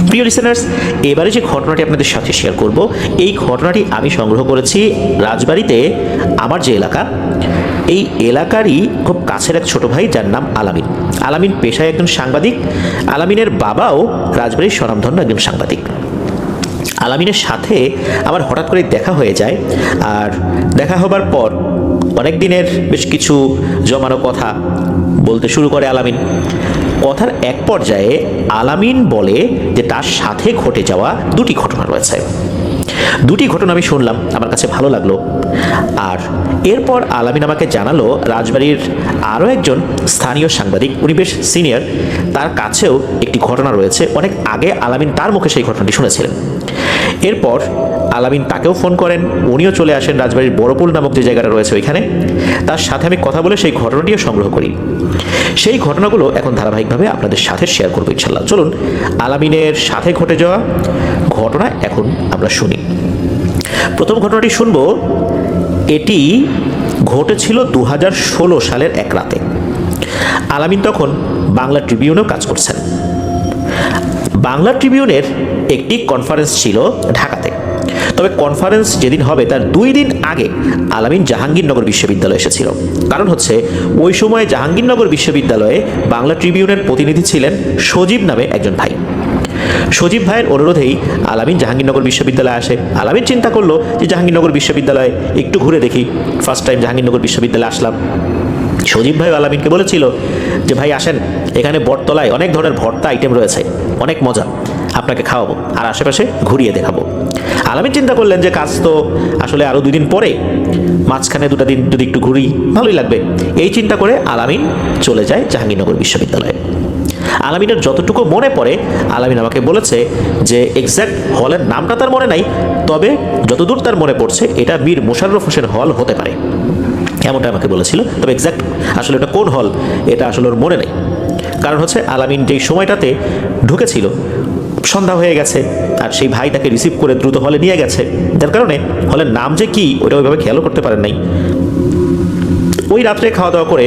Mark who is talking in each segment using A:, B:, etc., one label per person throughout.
A: প্রিয় লিসেনার্স, এবারে যে ঘটনাটি আপনাদের সাথে শেয়ার করব, এই ঘটনাটি আমি সংগ্রহ করেছি রাজবাড়িতে, আমার যে এলাকা, এই এলাকারই খুব কাছের এক ছোট ভাই যার নাম আলামিন। আলামিন পেশায় একজন সাংবাদিক। আলামিনের বাবাও রাজবাড়ির স্বনামধন্য একজন সাংবাদিক। আলামিনের সাথে আমার হঠাৎ করে দেখা হয়ে যায়, আর দেখা হবার পর অনেক দিনের বেশ কিছু জমানো কথা বলতে শুরু করে আলামিন। কথার এক পর্যায়ে আলামিন বলে যে তার সাথে ঘটে যাওয়া দুটি ঘটনা রয়েছে। দুটি ঘটনা আমি শুনলাম, আমার কাছে ভালো লাগলো। আর এরপর আলামিন আমাকে জানালো রাজবাড়ির আরও একজন স্থানীয় সাংবাদিক, উনি বেশ সিনিয়র, তার কাছেও একটি ঘটনা রয়েছে। অনেক আগে আলামিন তার মুখে সেই ঘটনাটি শুনেছিলেন। এরপর আলামিন তাকেও ফোন করেন, উনিও চলে আসেন রাজবাড়ির বড়পুল নামক যে জায়গাটা রয়েছে ওইখানে। তার সাথে আমি কথা বলে সেই ঘটনাটিও সংগ্রহ করি। সেই ঘটনাগুলো এখন ধারাবাহিকভাবে আপনাদের সাথে শেয়ার করবো ইনশাল্লাহ। চলুন আলামিনের সাথে ঘটে যাওয়া ঘটনা এখন আমরা শুনি। প্রথম ঘটনাটি শুনবো, এটি ঘটেছিল 2016 সালের এক রাতে। আলামিন তখন বাংলা ট্রিবিউনেও কাজ করছেন। বাংলা ট্রিবিউনের একটি কনফারেন্স ছিল ঢাকাতে। তবে কনফারেন্স যেদিন হবে তার 2 দিন আগে আলামিন জাহাঙ্গীরনগর বিশ্ববিদ্যালয়ে এসেছিল। কারণ হচ্ছে ওই সময় জাহাঙ্গীরনগর বিশ্ববিদ্যালয়ে বাংলা ট্রিবিউনের প্রতিনিধি ছিলেন সজীব নামে একজন ভাই। সজীব ভাইয়ের অনুরোধেই আলামিন জাহাঙ্গীরনগর বিশ্ববিদ্যালয়ে আসে। আলামিন চিন্তা করলো যে জাহাঙ্গীরনগর বিশ্ববিদ্যালয়ে একটু ঘুরে দেখি, ফার্স্ট টাইম জাহাঙ্গীরনগর বিশ্ববিদ্যালয়ে আসলাম। সজীব ভাই আলামিনকে বলেছিল যে ভাই আসেন, এখানে বটতলায় অনেক ধরনের ভর্তা আইটেম রয়েছে, অনেক মজা, আপনাকে খাওয়াবো আর আশেপাশে ঘুরিয়ে দেখাবো। আলামিন চিন্তা করলেন যে কাজ তো আসলে আরও 2 দিন পরে, মাঝখানে 2টা দিন যদি একটু ঘুরি ভালোই লাগবে। এই চিন্তা করে আলামিন চলে যায় জাহাঙ্গীরনগর বিশ্ববিদ্যালয়ে। আলামিনের যতটুকু মনে পড়ে, আলামিন আমাকে বলেছে যে এক্স্যাক্ট হলের নামটা তার মনে নাই, তবে যতদূর তার মনে পড়ছে এটা মীর মোশাররফ হোসেন হল হতে পারে, এমনটা আমাকে বলেছিল। তবে এক্স্যাক্ট আসলে এটা কোন হল এটা আসলে ওর মনে নেই। কারণ হচ্ছে আলামিন যেই সময়টাতে ঢুকেছিল সন্ধ্যা হয়ে গেছে, আর সেই ভাই তাকে রিসিভ করে দ্রুত হলে নিয়ে গেছে, যার কারণে হলের নাম যে কি ওটা ওইভাবে খেয়ালও করতে পারেন নাই। ওই রাত্রে খাওয়া দাওয়া করে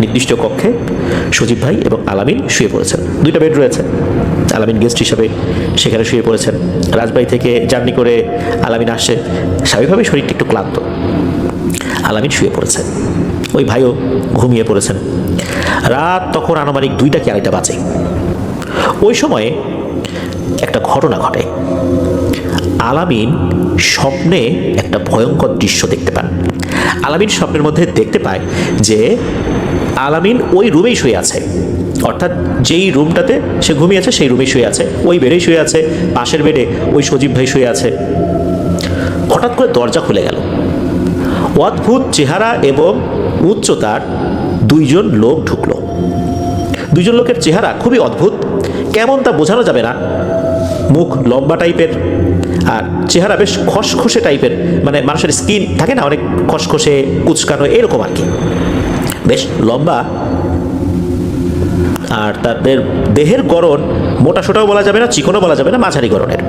A: নির্দিষ্ট কক্ষে সজীব ভাই এবং আলামিন শুয়ে পড়েছেন। 2টা বেড রয়েছে। আলামিন গেস্ট হিসাবে সেখানে শুয়ে পড়েছেন। রাজবাড়ি থেকে জার্নি করে আলামিন আসে, স্বাভাবিকভাবেই শরীরটা একটু ক্লান্ত। আলামিন শুয়ে পড়েছেন, ওই ভাইও ঘুমিয়ে পড়েছেন। রাত তখন আনুমানিক 2টা কি 2:30 বাজে। ওই সময়ে একটা ঘটনা ঘটে। আলামিন স্বপ্নে একটা ভয়ঙ্কর দৃশ্য দেখতে পান। আলামিন স্বপ্নের মধ্যে দেখতে পায় যে আলামিন ওই রুমেই শুয়ে আছে, অর্থাৎ যেই রুমটাতে সে ঘুমিয়েছে সেই রুমেই শুয়ে আছে, ওই বেডেই শুয়ে আছে, পাশের বেডে ওই সজীব ভাই শুয়ে আছে। হঠাৎ করে দরজা খুলে গেল। অদ্ভুত চেহারা এবং উচ্চতার 2জন লোক ঢুকলো। 2জন লোকের চেহারা খুবই অদ্ভুত, কেমন তা বোঝানো যাবে না। মুখ লম্বা টাইপের, আর চেহারা বেশ খসখসে টাইপের, মানে মানুষের স্কিন থাকে না অনেক খসখসে কুচকানো, এরকম আর কি, বেশ লম্বা। আর তাদের দেহের গড়ন মোটা সোটাও বলা যাবে না, চিকনও বলা যাবে না, মাঝারি গড়নের,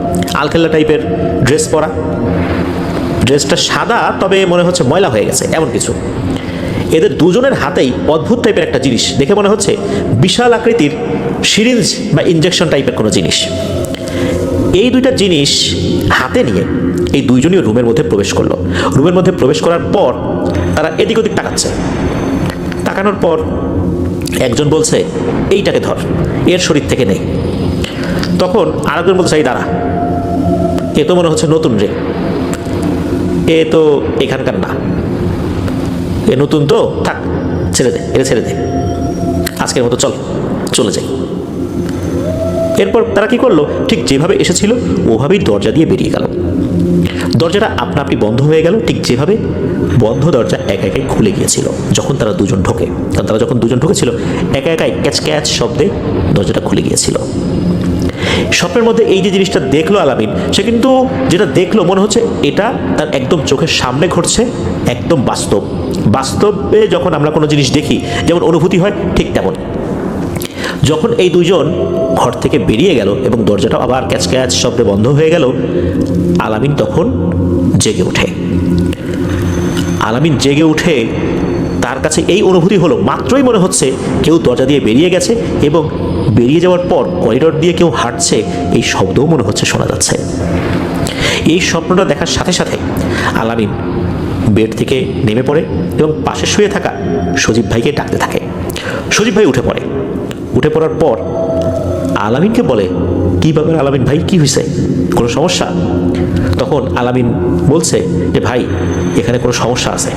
A: আলখেল্লা টাইপের ড্রেস পরা। ড্রেসটা সাদা, তবে মনে হচ্ছে ময়লা হয়ে গেছে, এমন কিছু। এদের 2জনের হাতেই অদ্ভুত টাইপের একটা জিনিস, দেখে মনে হচ্ছে বিশাল আকৃতির সিরিঞ্জ বা ইনজেকশন টাইপের কোনো জিনিস। এই 2টা জিনিস হাতে নিয়ে এই 2জনই রুমের মধ্যে প্রবেশ করলো। রুমের মধ্যে প্রবেশ করার পর তারা এদিক ওদিক তাকাচ্ছে। তাকানোর পর একজন বলছে এইটাকে ধর, এর শরীর থেকে নেই। তখন আরেকজন বলছে এই দাঁড়া, এ তো মনে হচ্ছে নতুন রে, এ তো এখানকার না, এ নতুন তো, থাক ছেড়ে দে, এটা ছেড়ে দে, আজকের মতো চল চলে যাই। এরপর তারা কি করলো, ঠিক যেভাবে এসেছিল ওভাবেই দরজা দিয়ে বেরিয়ে গেল। দরজাটা আপনা আপনি বন্ধ হয়ে গেল, ঠিক যেভাবে বন্ধ দরজা একা একাই খুলে গিয়েছিল যখন তারা 2জন ঢোকে। কারণ তারা যখন 2জন ঢুকেছিল একা একাই ক্যাচ ক্যাচ শব্দে দরজাটা খুলে গিয়েছিল। স্বপ্নের মধ্যে এই যে জিনিসটা দেখলো আলামিন, সে কিন্তু যেটা দেখলো মনে হচ্ছে এটা তার একদম চোখের সামনে ঘটছে, একদম বাস্তব। বাস্তবে যখন আমরা কোনো জিনিস দেখি যেমন অনুভূতি হয়, ঠিক তেমন। যখন এই 2জন ঘর থেকে বেরিয়ে গেল এবং দরজাটা আবার ক্যাচ ক্যাচ শব্দে বন্ধ হয়ে গেল, আলামিন তখন জেগে ওঠে। আলামিন জেগে উঠে তার কাছে এই অনুভূতি হলো, মাত্রই মনে হচ্ছে কেউ দরজা দিয়ে বেরিয়ে গেছে এবং বেরিয়ে যাওয়ার পর করিডোর দিয়ে কেউ হাঁটছে এই শব্দও মনে হচ্ছে শোনা যাচ্ছে। এই স্বপ্নটা দেখার সাথে সাথে আলামিন বেড থেকে নেমে পড়ে এবং পাশে শুয়ে থাকা সজীব ভাইকে ডাকতে থাকে। সজীব ভাই উঠে পড়ে। উঠে পড়ার পর আলামিনকে বলে, কী ব্যাপার আলামিন ভাই, কী হয়েছে, কোনো সমস্যা? তখন আলামিন বলছে যে ভাই এখানে কোনো সমস্যা আছে,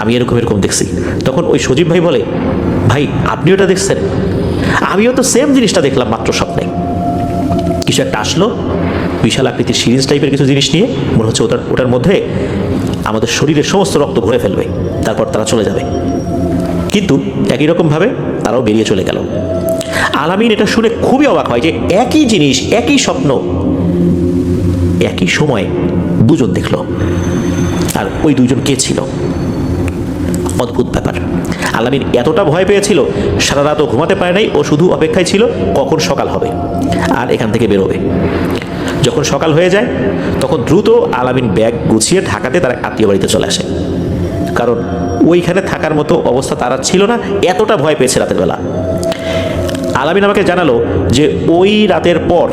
A: আমি এরকম এরকম দেখছি। তখন ওই সজীব ভাই বলে, ভাই আপনি ওটা দেখছেন? আমিও তো সেম জিনিসটা দেখলাম মাত্র স্বপ্নে। কিছু একটা আসলো, বিশাল আকৃতির সিরিঞ্জ টাইপের কিছু জিনিস নিয়ে, মনে হচ্ছে ওটার মধ্যে আমাদের শরীরের সমস্ত রক্ত ভরে ফেলবে, তারপর তারা চলে যাবে। কিন্তু একই রকমভাবে তারাও বেরিয়ে চলে গেল। আলামিন এটা শুনে খুবই অবাক হয় যে একই জিনিস, একই স্বপ্ন, একই সময়ে দুজন দেখল। আর ওই দুজন কে ছিল? অদ্ভুত ব্যাপার। আলামিন এতটা ভয় পেয়েছিল, সারা রাতও ঘুমাতে পারে নাই। ও শুধু অপেক্ষায় ছিল কখন সকাল হবে আর এখান থেকে বেরোবে। যখন সকাল হয়ে যায় তখন দ্রুত আলামিন ব্যাগ গুছিয়ে ঢাকাতে তার আত্মীয় বাড়িতে চলে আসে, কারণ ওইখানে থাকার মতো অবস্থা তারা ছিল না, এতটা ভয় পেয়েছে রাতের বেলা। আলামিন আমাকে জানালো যে ওই রাতের পর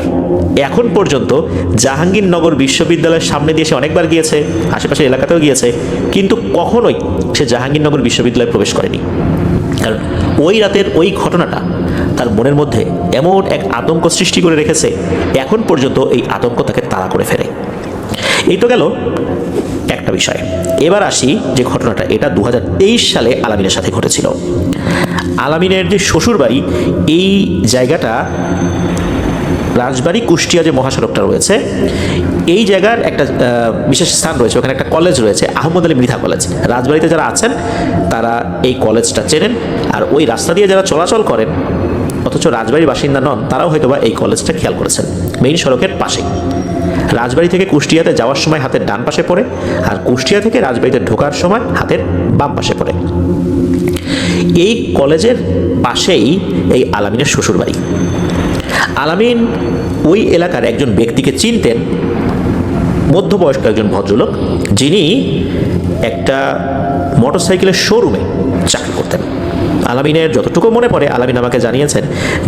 A: এখন পর্যন্ত জাহাঙ্গীরনগর বিশ্ববিদ্যালয়ের সামনে দিয়ে সে অনেকবার গিয়েছে, আশেপাশের এলাকাতেও গিয়েছে, কিন্তু কখনোই সে জাহাঙ্গীরনগর বিশ্ববিদ্যালয়ে প্রবেশ করেনি। কারণ ওই রাতের ওই ঘটনাটা তার মনের মধ্যে এমন এক আতঙ্ক সৃষ্টি করে রেখেছে, এখন পর্যন্ত এই আতঙ্ক তাকে তাড়া করে ফেলে। এই তো গেল একটা বিষয়। এবার আসি যে ঘটনাটা, এটা 2023 সালে আলামিনের সাথে ঘটেছিল। আলামিনের যে শ্বশুর বাড়ি, এই জায়গাটা রাজবাড়ী কুষ্টিয়া যে মহাসড়কটা রয়েছে, এই জায়গার একটা বিশেষ স্থান রয়েছে, ওখানে একটা কলেজ রয়েছে, আহমদ আলী মৃধা কলেজ। রাজবাড়িতে যারা আছেন তারা এই কলেজটা চেনেন, আর ওই রাস্তা দিয়ে যারা চলাচল করেন অথচ রাজবাড়ির বাসিন্দা নন, তারাও হয়তো বা এই কলেজটা খেয়াল করেছেন। মেইন সড়কের পাশে রাজবাড়ি থেকে কুষ্টিয়াতে যাওয়ার সময় হাতের ডান পাশে পড়ে, আর কুষ্টিয়া থেকে রাজবাড়িতে ঢোকার সময় হাতের বাম পাশে পড়ে। এই কলেজের পাশেই এই আলামিনের শ্বশুরবাড়ি। আলামিন ওই এলাকার একজন ব্যক্তিকে চিনতেন, মধ্যবয়স্ক একজন ভদ্রলোক, যিনি একটা মোটরসাইকেলের শোরুমে চাকরি করতেন। আলামিনের যতটুকু মনে পড়ে, আলামিন আমাকে জানিয়েছেন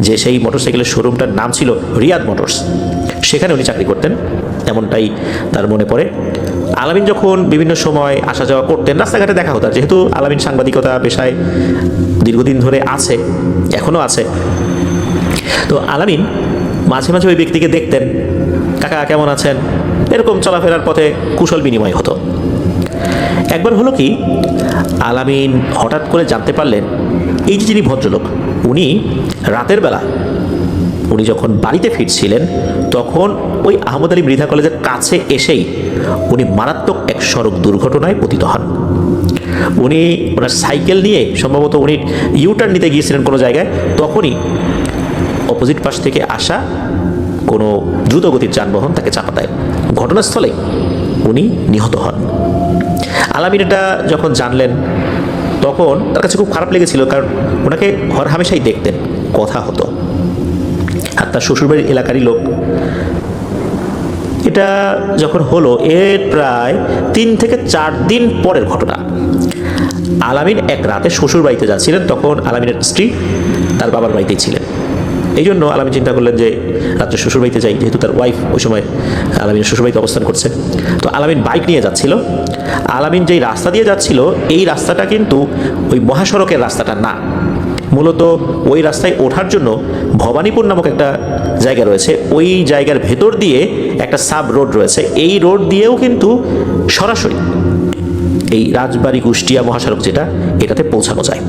A: যে সেই মোটরসাইকেলের শোরুমটার নাম ছিল রিয়াদ মোটরস। সেখানে উনি চাকরি করতেন, এমনটাই তার মনে পড়ে। আলামিন যখন বিভিন্ন সময় আসা যাওয়া করতেন, রাস্তাঘাটে দেখা হতো। যেহেতু আলামিন সাংবাদিকতা পেশায় দীর্ঘদিন ধরে আছে, এখনও আছে, তো আলামিন মাঝে মাঝে ওই ব্যক্তিকে দেখতেন, কাকা কেমন আছেন, এরকম চলাফেরার পথে কুশল বিনিময় হতো। একবার হলো কি, আলামিন হঠাৎ করে জানতে পারলেন এই যে যিনি ভদ্রলোক, উনি রাতের বেলা উনি যখন বাড়িতে ফিরছিলেন তখন ওই আহমদ আলী মৃধা কলেজের কাছে এসেই উনি মারাত্মক এক সড়ক দুর্ঘটনায় পতিত হন। উনি ওনার সাইকেল নিয়ে সম্ভবত উনি ইউটার্ন নিতে গিয়েছিলেন কোনো জায়গায়, তখনই অপোজিট পাশ থেকে আসা কোনো দ্রুতগতির যানবাহন তাকে চাপা দেয়। ঘটনাস্থলে উনি নিহত হন। আলামিন এটা যখন জানলেন তখন তার কাছে খুব খারাপ লেগেছিল, কারণ ওনাকে হরহামেশাই দেখতেন, কথা হতো, আর তার শ্বশুরবাড়ির এলাকারই লোক। এটা যখন হলো এর প্রায় 3 থেকে 4 দিন পরের ঘটনা। আলামিন এক রাতে শ্বশুর বাড়িতে যাচ্ছিলেন, তখন আলামিনের স্ত্রী তার বাবার বাড়িতেই ছিলেন। এই জন্য আলামিন চিন্তা করলেন যে রাত্রে শ্বশুরবাড়িতে যাই, যেহেতু তার ওয়াইফ ওই সময় আলামিনের শ্বশুরবাড়িতে অবস্থান করছে। তো আলামিন বাইক নিয়ে যাচ্ছিল। আলামিন যেই রাস্তা দিয়ে যাচ্ছিল, এই রাস্তাটা কিন্তু ওই মহাসড়কের রাস্তাটা না, মূলত ওই রাস্তায় ওঠার জন্য ভবানীপুর নামক একটা জায়গা রয়েছে, ওই জায়গার ভেতর দিয়ে একটা সাব রোড রয়েছে। এই রোড দিয়েও কিন্তু সরাসরি এই রাজবাড়ি কুষ্টিয়া মহাসড়ক যেটা, এটাতে পৌঁছানো যায়।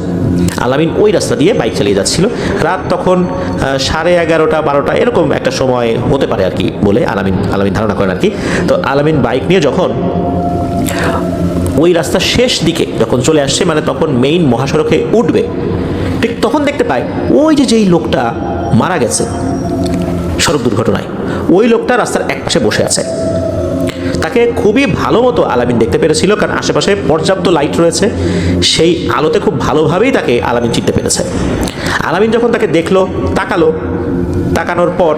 A: আলামিন ওই রাস্তা দিয়ে বাইক চালিয়ে যাচ্ছিল। রাত তখন 11:30-12টা এরকম একটা সময় হতে পারে আর কি বলে আলামিন ধারণা করেন আর কি। তো আলামিন বাইক নিয়ে যখন ওই রাস্তার শেষ দিকে যখন চলে আসছে, মানে তখন মেইন মহাসড়কে উঠবে, ঠিক তখন দেখতে পায় ওই যেই লোকটা মারা গেছে সড়ক দুর্ঘটনায়, ওই লোকটা রাস্তার একপাশে বসে আছে। তাকে খুবই ভালো মতো আলামিন দেখতে পেরেছিল, কারণ আশেপাশে পর্যাপ্ত লাইট রয়েছে, সেই আলোতে খুব ভালোভাবেই তাকে আলামিন চিনতে পেরেছে। আলামিন যখন তাকে দেখলো, তাকানোর পর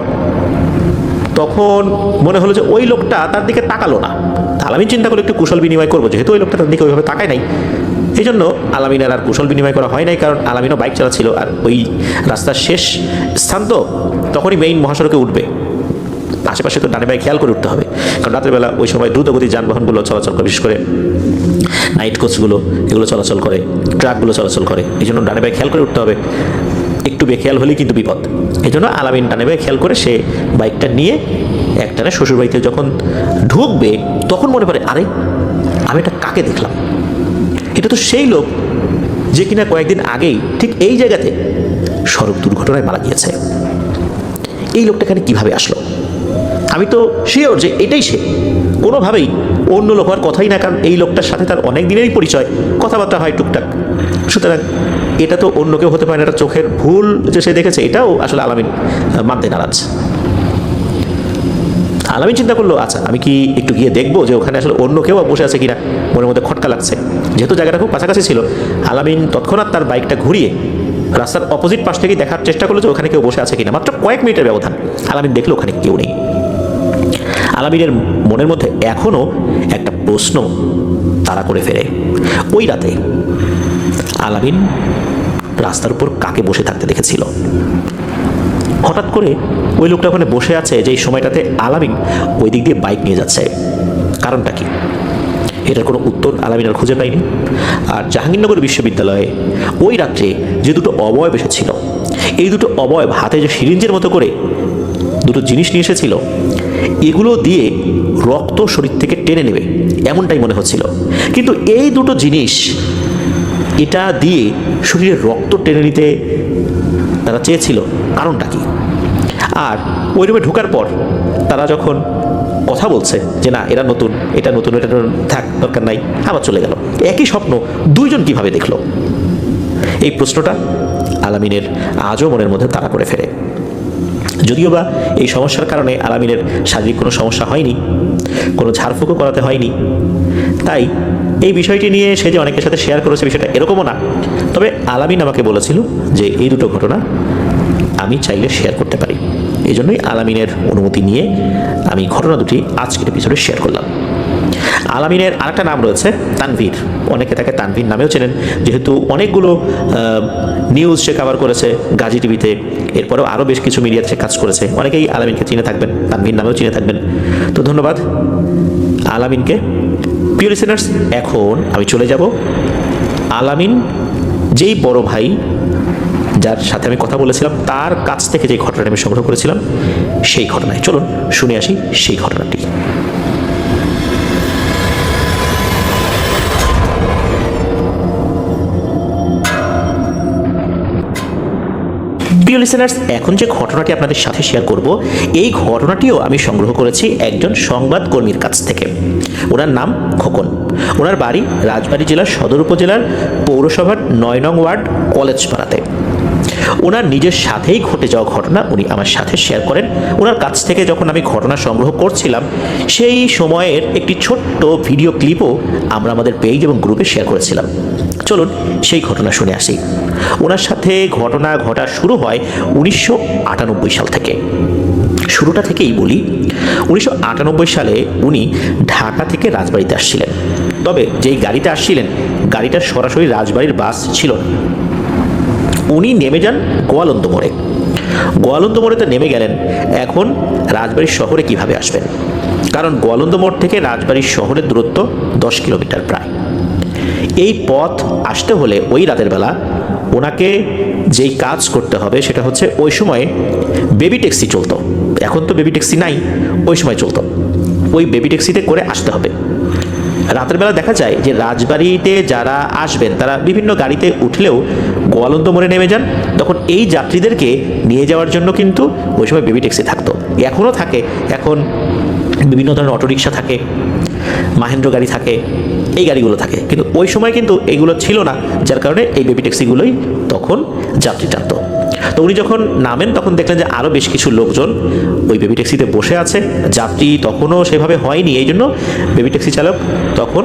A: তখন মনে হলো যে ওই লোকটা তার দিকে তাকালো না। আলামিন চিন্তা করলো একটু কুশল বিনিময় করবো, যেহেতু ওই লোকটা তার দিকে ওইভাবে তাকায় নাই, এই জন্য আলামিনের আর কুশল বিনিময় করা হয় নাই, কারণ আলামিনও বাইক চালাচ্ছিল, আর ওই রাস্তার শেষ স্থান তো, তখনই মেইন মহাসড়কে উঠবে, আশেপাশে তো ডানে বাই খেয়াল করে উঠতে হবে, কারণ রাতের বেলা ওই সময় দ্রুতগতির যানবাহনগুলো চলাচল করে, বিশেষ করে নাইট কোচগুলো এগুলো চলাচল করে, ট্রাকগুলো চলাচল করে, এই জন্য ডানে বাই খেয়াল করে উঠতে হবে, একটু বেখেয়াল হলেই কিন্তু বিপদ। এই জন্য আলামিন ডানে বাই খেয়াল করে সে বাইকটা নিয়ে একটানে শ্বশুরবাড়িতে যখন ঢুকবে তখন মনে পড়ে, আরে আমি এটা কাকে দেখলাম, এটা তো সেই লোক যে কিনা কয়েকদিন আগেই ঠিক এই জায়গাতে সড়ক দুর্ঘটনায় মারা গিয়েছে। এই লোকটা এখানে কীভাবে আসলো? আমি তো শিওর যে এটাই সে, কোনোভাবেই অন্য লোক হওয়ার কথাই না, কারণ এই লোকটার সাথে তার অনেক দিনেরই পরিচয়, কথাবার্তা হয় টুকটাক, সুতরাং এটা তো অন্য কেউ হতে পারে না, এটা চোখের ভুল যে সে দেখেছে, এটাও আসলে আলামিন মানতে নারাজ। আলামিন চিন্তা করলো, আচ্ছা আমি কি একটু গিয়ে দেখবো যে ওখানে আসলে অন্য কেউ বসে আছে কিনা, মনের মধ্যে খটকা লাগছে, যেহেতু জায়গাটা খুব কাছাকাছি ছিল। আলামিন তৎক্ষণাৎ তার বাইকটা ঘুরিয়ে রাস্তার অপোজিট পাশ থেকে দেখার চেষ্টা করলো যে ওখানে কেউ বসে আছে কিনা, মাত্র কয়েক মিনিটের ব্যবধান। আলামিন দেখলো ওখানে কেউ নেই। আলামিনের মনের মধ্যে এখনও একটা প্রশ্ন তাড়া করে ফেরে, ওই রাতে আলামিন রাস্তার উপর কাকে বসে থাকতে দেখেছিল? হঠাৎ করে ওই লোকটা ওখানে বসে আছে যেই সময়টাতে আলামিন ওই দিক দিয়ে বাইক নিয়ে যাচ্ছে, কারণটা কি? এটার কোনো উত্তর আলামিন আর খুঁজে পায়নি। আর জাহাঙ্গীরনগর বিশ্ববিদ্যালয়ে ওই রাত্রে যে দুটো অবয়ব এসেছিল, এই দুটো অবয়ব হাতে যে সিরিঞ্জের মতো করে দুটো জিনিস নিয়ে এসেছিল, এগুলো দিয়ে রক্ত শরীর থেকে টেনে নেবে এমনটাই মনে হচ্ছিল, কিন্তু এই দুটো জিনিস এটা দিয়ে শরীরে রক্ত টেনে নিতে তারা চেয়েছিল, কারণটা কি? আর ওই রুমে ঢোকার পর তারা যখন কথা বলছে যে না এরা নতুন, এটা নতুন, এটা থাক দরকার নাই, আবার চলে গেল, একই স্বপ্ন দুইজন কিভাবে দেখলো? এই প্রশ্নটা আলামিনের আজও মনের মধ্যে তাড়া করে ফেরে। যদিও বা এই সমস্যার কারণে আলামিনের শারীরিক কোনো সমস্যা হয়নি, কোনো ঝাড়ফুঁকও করাতে হয়নি, তাই এই বিষয়টি নিয়ে সে যে অনেকের সাথে শেয়ার করেছে বিষয়টা এরকমও না। তবে আলামিন আমাকে বলেছিল যে এই দুটো ঘটনা আমি চাইলে শেয়ার করতে পারি, এই জন্যই আলামিনের অনুমতি নিয়ে আমি ঘটনা দুটি আজকের এপিসোডে শেয়ার করলাম। আলামিনের আরেকটা নাম রয়েছে তানভীর, অনেকে তাকে তানভীর নামেও চেনেন, যেহেতু অনেকগুলো নিউজ সে কভার করেছে গাজী টিভিতে, এরপরেও আরও বেশ কিছু মিডিয়াতে সে কাজ করেছে, অনেকেই আলামিনকে চিনে থাকবেন, তানভীর নামেও চিনে থাকবেন। তো ধন্যবাদ আলামিনকে। প্রিয় লিসেনার্স, এখন আমি চলে যাব আলামিন যেই বড় ভাই যার সাথে আমি কথা বলেছিলাম তার কাছ থেকে যে ঘটনাটা আমি সংগ্রহ করেছিলাম সেই ঘটনায়। চলুন শুনে আসি সেই ঘটনাটি। প্রিয় লিসেনার্স, এখন যে ঘটনাটি আপনাদের সাথে শেয়ার করব, এই ঘটনাটিও আমি সংগ্রহ করেছি একজন সংবাদকর্মীর কাছ থেকে। ওনার নাম খোকন, ওনার বাড়ি রাজবাড়ী জেলার সদর উপজেলার পৌরসভার ৯ নং ওয়ার্ড কলেজপাড়াতে। ওনার নিজের সাথেই ঘটে যাওয়া ঘটনা উনি আমার সাথে শেয়ার করেন। ওনার কাছ থেকে যখন আমি ঘটনা সংগ্রহ করছিলাম সেই সময়ের একটি ছোট্ট ভিডিও ক্লিপও আমরা আমাদের পেজ এবং গ্রুপে শেয়ার করেছিলাম। চলুন সেই ঘটনা শুনে আসি। ওনার সাথে ঘটনা ঘটা শুরু হয় ১৯৯৮ সাল থেকে। শুরুটা থেকেই বলি, ১৯৯৮ সালে উনি ঢাকা থেকে রাজবাড়িতে আসছিলেন। তবে যেই গাড়িতে আসছিলেন গাড়িটা সরাসরি রাজবাড়ির বাস ছিল না। উনি নেমে যান গোয়ালন্দ মোড়ে। গোয়ালন্দ মোড়েতে নেমে গেলেন। এখন রাজবাড়ির শহরে কিভাবে আসবেন? কারণ গোয়ালন্দ মোড় থেকে রাজবাড়ির শহরের দূরত্ব ১০ কিলোমিটার প্রায়। এই পথ আসতে হলে ওই রাতের বেলা ওনাকে যেই কাজ করতে হবে সেটা হচ্ছে, ওই সময়ে বেবি ট্যাক্সি চলতো, এখন তো বেবি ট্যাক্সি নাই, ওই সময় চলতো, ওই বেবি ট্যাক্সিতে করে আসতে হবে। রাতের বেলা দেখা যায় যে রাজবাড়িতে যারা আসবেন তারা বিভিন্ন গাড়িতে উঠলেও গোয়ালন্দ মোড়ে নেমে যান, তখন এই যাত্রীদেরকে নিয়ে যাওয়ার জন্য কিন্তু ওই সময় বেবি ট্যাক্সি থাকতো, এখনও থাকে। এখন বিভিন্ন ধরনের অটোরিকশা থাকে, মাহেন্দ্র গাড়ি থাকে, এই গাড়িগুলো থাকে, কিন্তু ওই সময় কিন্তু এইগুলো ছিল না, যার কারণে এই বেবি ট্যাক্সিগুলোই তখন যাত্রী টানতো। তো উনি যখন নামেন তখন দেখলেন যে আরও বেশ কিছু লোকজন ওই বেবি ট্যাক্সিতে বসে আছে, যাত্রী তখনও সেভাবে হয়নি, এই জন্য বেবি ট্যাক্সি চালক তখন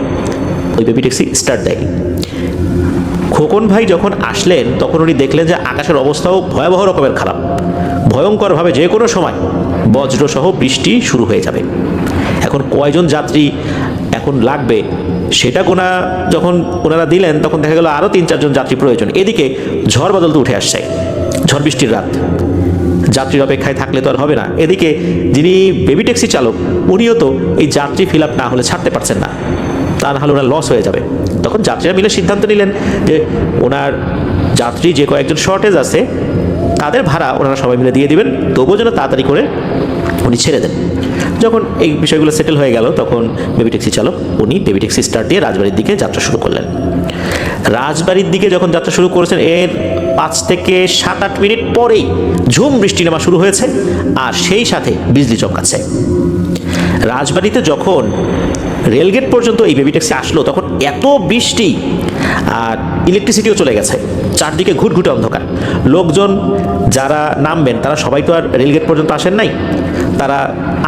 A: ওই বেবি ট্যাক্সি স্টার্ট দেয়। খোকন ভাই যখন আসলেন তখন উনি দেখলেন যে আকাশের অবস্থাও ভয়াবহ রকমের খারাপ, ভয়ঙ্করভাবে যে কোনো সময় বজ্রসহ বৃষ্টি শুরু হয়ে যাবে। এখন কয়জন যাত্রী এখন লাগবে সেটা যখন ওনারা দিলেন তখন দেখা গেল আরও 3-4 জন যাত্রী প্রয়োজন। এদিকে ঝড় বাদল তো উঠে আসছে, ঝড় বৃষ্টির রাত, যাত্রীর অপেক্ষায় থাকলে তো আর হবে না। এদিকে যিনি বেবি ট্যাক্সি চালক উনিও তো এই যাত্রী ফিল আপ না হলে ছাড়তে পারছেন না, তা না হলে ওনার লস হয়ে যাবে। তখন যাত্রীরা মিলে সিদ্ধান্ত নিলেন যে ওনার যাত্রী যে কয়েকজন শর্টেজ আছে তাদের ভাড়া ওনারা সবাই মিলে দিয়ে দিবেন, তবুও যেন তাড়াতাড়ি করে উনি ছেড়ে দেন। যখন এই বিষয়গুলো সেটেল হয়ে গেল তখন বেবি ট্যাক্সি চালক উনি বেবি ট্যাক্সি স্টার্ট দিয়ে রাজবাড়ির দিকে যাত্রা শুরু করলেন। রাজবাড়ির দিকে যখন যাত্রা শুরু করেছেন এর 5 থেকে 7-8 মিনিট পরেই ঝুম বৃষ্টি নামা শুরু হয়েছে, আর সেই সাথে বিজলি চমকাচ্ছে। রাজবাড়িতে যখন রেলগেট পর্যন্ত এই বেবি ট্যাক্সি আসলো তখন এত বৃষ্টি আর ইলেকট্রিসিটিও চলে গেছে, চারদিকে ঘুটঘুটে অন্ধকার। লোকজন যারা নামবেন তারা সবাই তো আর রেলগেট পর্যন্ত আসেন নাই, তারা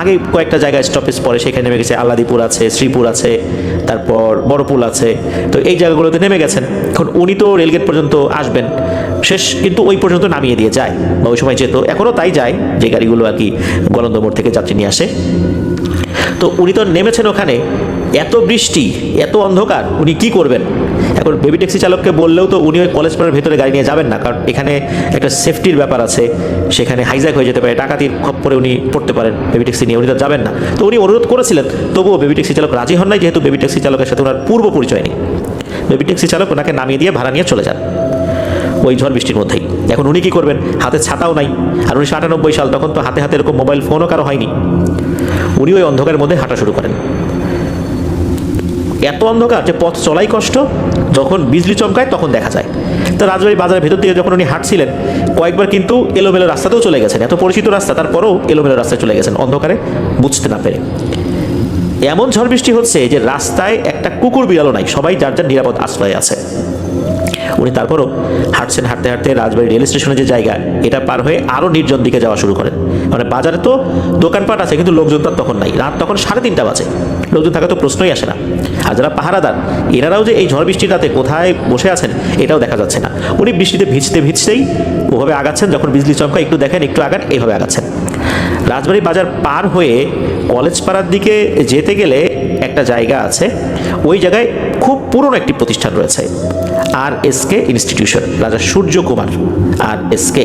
A: আগে কয়েকটা জায়গায় স্টপেজ পরে সেখানে নেমে গেছে। আল্লাদিপুর আছে, শ্রীপুর আছে, তারপর বড়পুল আছে, তো এই জায়গাগুলোতে নেমে গেছেন। এখন উনি তো রেলগেট পর্যন্ত আসবেন, শেষ কিন্তু ওই পর্যন্ত নামিয়ে দিয়ে যায়, বা ওই সময় যেত, এখনও তাই যায় যে গাড়িগুলো আর কি গলন্দ মোড় থেকে যাত্রী নিয়ে আসে। তো উনি তো নেমেছেন ওখানে, এত বৃষ্টি এত অন্ধকার, উনি কি করবেন? এখন বেবি ট্যাক্সি চালককে বললেও তো উনি ওই কলেজ পাড়ার ভেতরে গাড়ি নিয়ে যাবেন না, কারণ এখানে একটা সেফটির ব্যাপার আছে, সেখানে হাইজ্যাক হয়ে যেতে পারে, ডাকাতির খপ্পরে উনি পড়তে পারেন, বেবি ট্যাক্সি নিয়ে উনি তো যাবেন না। তো উনি অনুরোধ করেছিলেন, তবুও বেবি ট্যাক্সি চালক রাজি হন নাই, যেহেতু বেবি ট্যাক্সি চালকের সাথে ওনার পূর্ব পরিচয় নেই। বেবি ট্যাক্সি চালক ওনাকে নামিয়ে দিয়ে ভাড়া নিয়ে চলে যান ওই ঝড় বৃষ্টির মধ্যেই। এখন উনি কী করবেন? হাতে ছাতাও নাই, আর 1998 সাল, তখন তো হাতে হাতে এরকম মোবাইল ফোনও কারো হয়নি। উনি ওই অন্ধকারের মধ্যে হাঁটা শুরু করেন। এত অন্ধকার যে পথ চলাই কষ্ট, যখন বিজলি চমকায় তখন দেখা যায়। তো রাজবাড়ি বাজারের ভেতর দিয়ে যখন উনি হাঁটছিলেন কয়েকবার কিন্তু এলোমেলো রাস্তাতেও চলে গেছেন, এত পরিচিত রাস্তা তারপরেও এলোমেলো রাস্তায় চলে গেছেন অন্ধকারে বুঝতে না পেরে। এমন ঝড় বৃষ্টি হচ্ছে যে রাস্তায় একটা কুকুর বিড়ালও নাই, সবাই যার যার নিরাপদ আশ্রয়ে আছে। উনি তারপরও হাঁটছেন, হাঁটতে হাঁটতে রাজবাড়ি রেল স্টেশনের যে জায়গা এটা পার হয়ে আরও নির্জন দিকে যাওয়া শুরু করেন। মানে বাজারে তো দোকানপাট আছে কিন্তু লোকজন তার তখন নাই, রাত তখন 3:30 বাজে, লোকজন থাকা তো প্রশ্নই আসে না। আর যারা পাহারাদার এনারাও যে এই ঝড় বৃষ্টির রাতে কোথায় বসে আছেন এটাও দেখা যাচ্ছে না। উনি বৃষ্টিতে ভিজতে ভিজতেই ওভাবে আগাচ্ছেন, যখন বিজলি চমকা একটু দেখেন একটু আগান, এইভাবে আগাচ্ছেন। রাজবাড়ি বাজার পার হয়ে কলেজ পাড়ার দিকে যেতে গেলে একটা জায়গা আছে, ওই জায়গায় খুব পুরনো একটি প্রতিষ্ঠান রয়েছে, RSK ইনস্টিটিউশন, রাজা সূর্য কুমার RSK।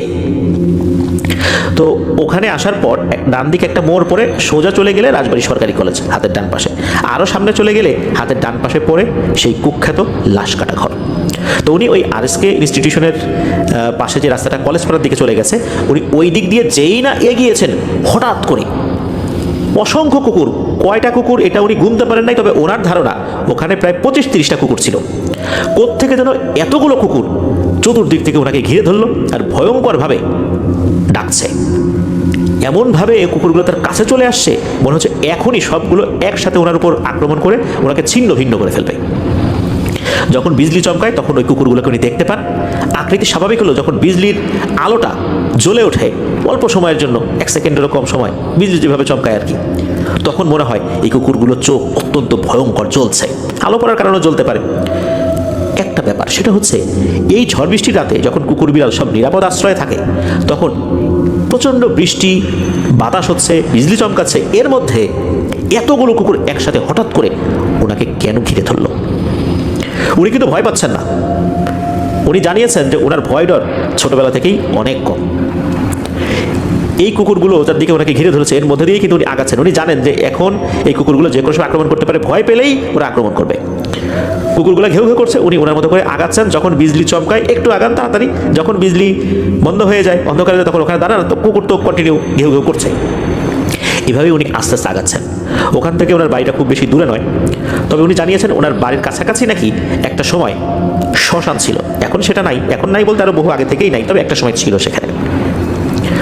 A: তো ওখানে আসার পর ডান দিকে একটা মোড় পড়ে সোজা চলে গেলে রাজবাড়ি সরকারি কলেজ হাতের ডান পাশে, আরও সামনে চলে গেলে হাতের ডান পাশে পড়ে সেই কুখ্যাত লাশ কাটা ঘর। তো উনি ওই RSK ইনস্টিটিউশনের পাশে যে রাস্তাটা কলেজ পাড়ার দিকে চলে গেছে, উনি ওই দিক দিয়ে যেই না এগিয়েছেন হঠাৎ করে অসংখ্য কুকুর, কয়টা কুকুর এটা উনি গুনতে পারেন নাই, তবে ওনার ধারণা ওখানে প্রায় 25-30টা কুকুর ছিল। কোত্থেকে যেন এতগুলো কুকুর চতুর্দিক থেকে ওনাকে ঘিরে ধরলো আর ভয়ঙ্করভাবে ডাকছে। এমনভাবে এই কুকুরগুলো তার কাছে চলে আসছে মনে হচ্ছে এখনই সবগুলো একসাথে ওনার উপর আক্রমণ করে ওনাকে ছিন্ন ভিন্ন করে ফেলবে। যখন বিজলি চমকায় তখন ওই কুকুরগুলোকে উনি দেখতে পান। আকৃতি স্বাভাবিক হলো, যখন বিজলির আলোটা জ্বলে ওঠে অল্প সময়ের জন্য, 1 সেকেন্ডেরও কম সময় বিজলি যেভাবে চমকায় আর কি, তখন মনে হয় এই কুকুরগুলোর চোখ অত্যন্ত ভয়ঙ্কর জ্বলছে, আলো পড়ার কারণে জ্বলতে পারে। একটা ব্যাপার সেটা হচ্ছে এই ঝড় বৃষ্টির রাতে যখন কুকুর বিড়াল সব নিরাপদ আশ্রয়ে থাকে তখন প্রচণ্ড বৃষ্টি বাতাস হচ্ছে, বিজলি চমকাচ্ছে, এর মধ্যে এতগুলো কুকুর একসাথে হঠাৎ করে ওনাকে কেন ঘিরে ধরলো? উনি কিন্তু ভয় পাচ্ছেন না, উনি জানিয়েছেন যে ওনার ভয় ডর ছোটবেলা থেকেই অনেক কম। এই কুকুরগুলো যার দিকে ওনাকে ঘিরে ধরেছে এর মধ্যে দিয়েই কিন্তু উনি আগাচ্ছেন। উনি জানেন যে এখন এই কুকুরগুলো যে কোনো সময় আক্রমণ করতে পারে, ভয় পেলেই ওরা আক্রমণ করবে। কুকুরগুলো ঘেউ ঘেউ করছে, উনি ওনার মতো করে আগাচ্ছেন। যখন বিজলি চমকায় একটু আগান তাড়াতাড়ি, যখন বিজলি বন্ধ হয়ে যায় অন্ধকারে তখন ওখানে দাঁড়ান, তো কুকুর তো কন্টিনিউ ঘেউ ঘেউ করছে। এভাবেই উনি আস্তে আস্তে আগাচ্ছেন। ওখান থেকে ওনার বাড়িটা খুব বেশি দূরে নয়, তবে উনি জানিয়েছেন ওনার বাড়ির কাছাকাছি নাকি একটা সময় শ্মশান ছিল, এখন সেটা নাই, এখন নাই বলতে আরও বহু আগে থেকেই নাই, তবে একটা সময় ছিল সেখানে।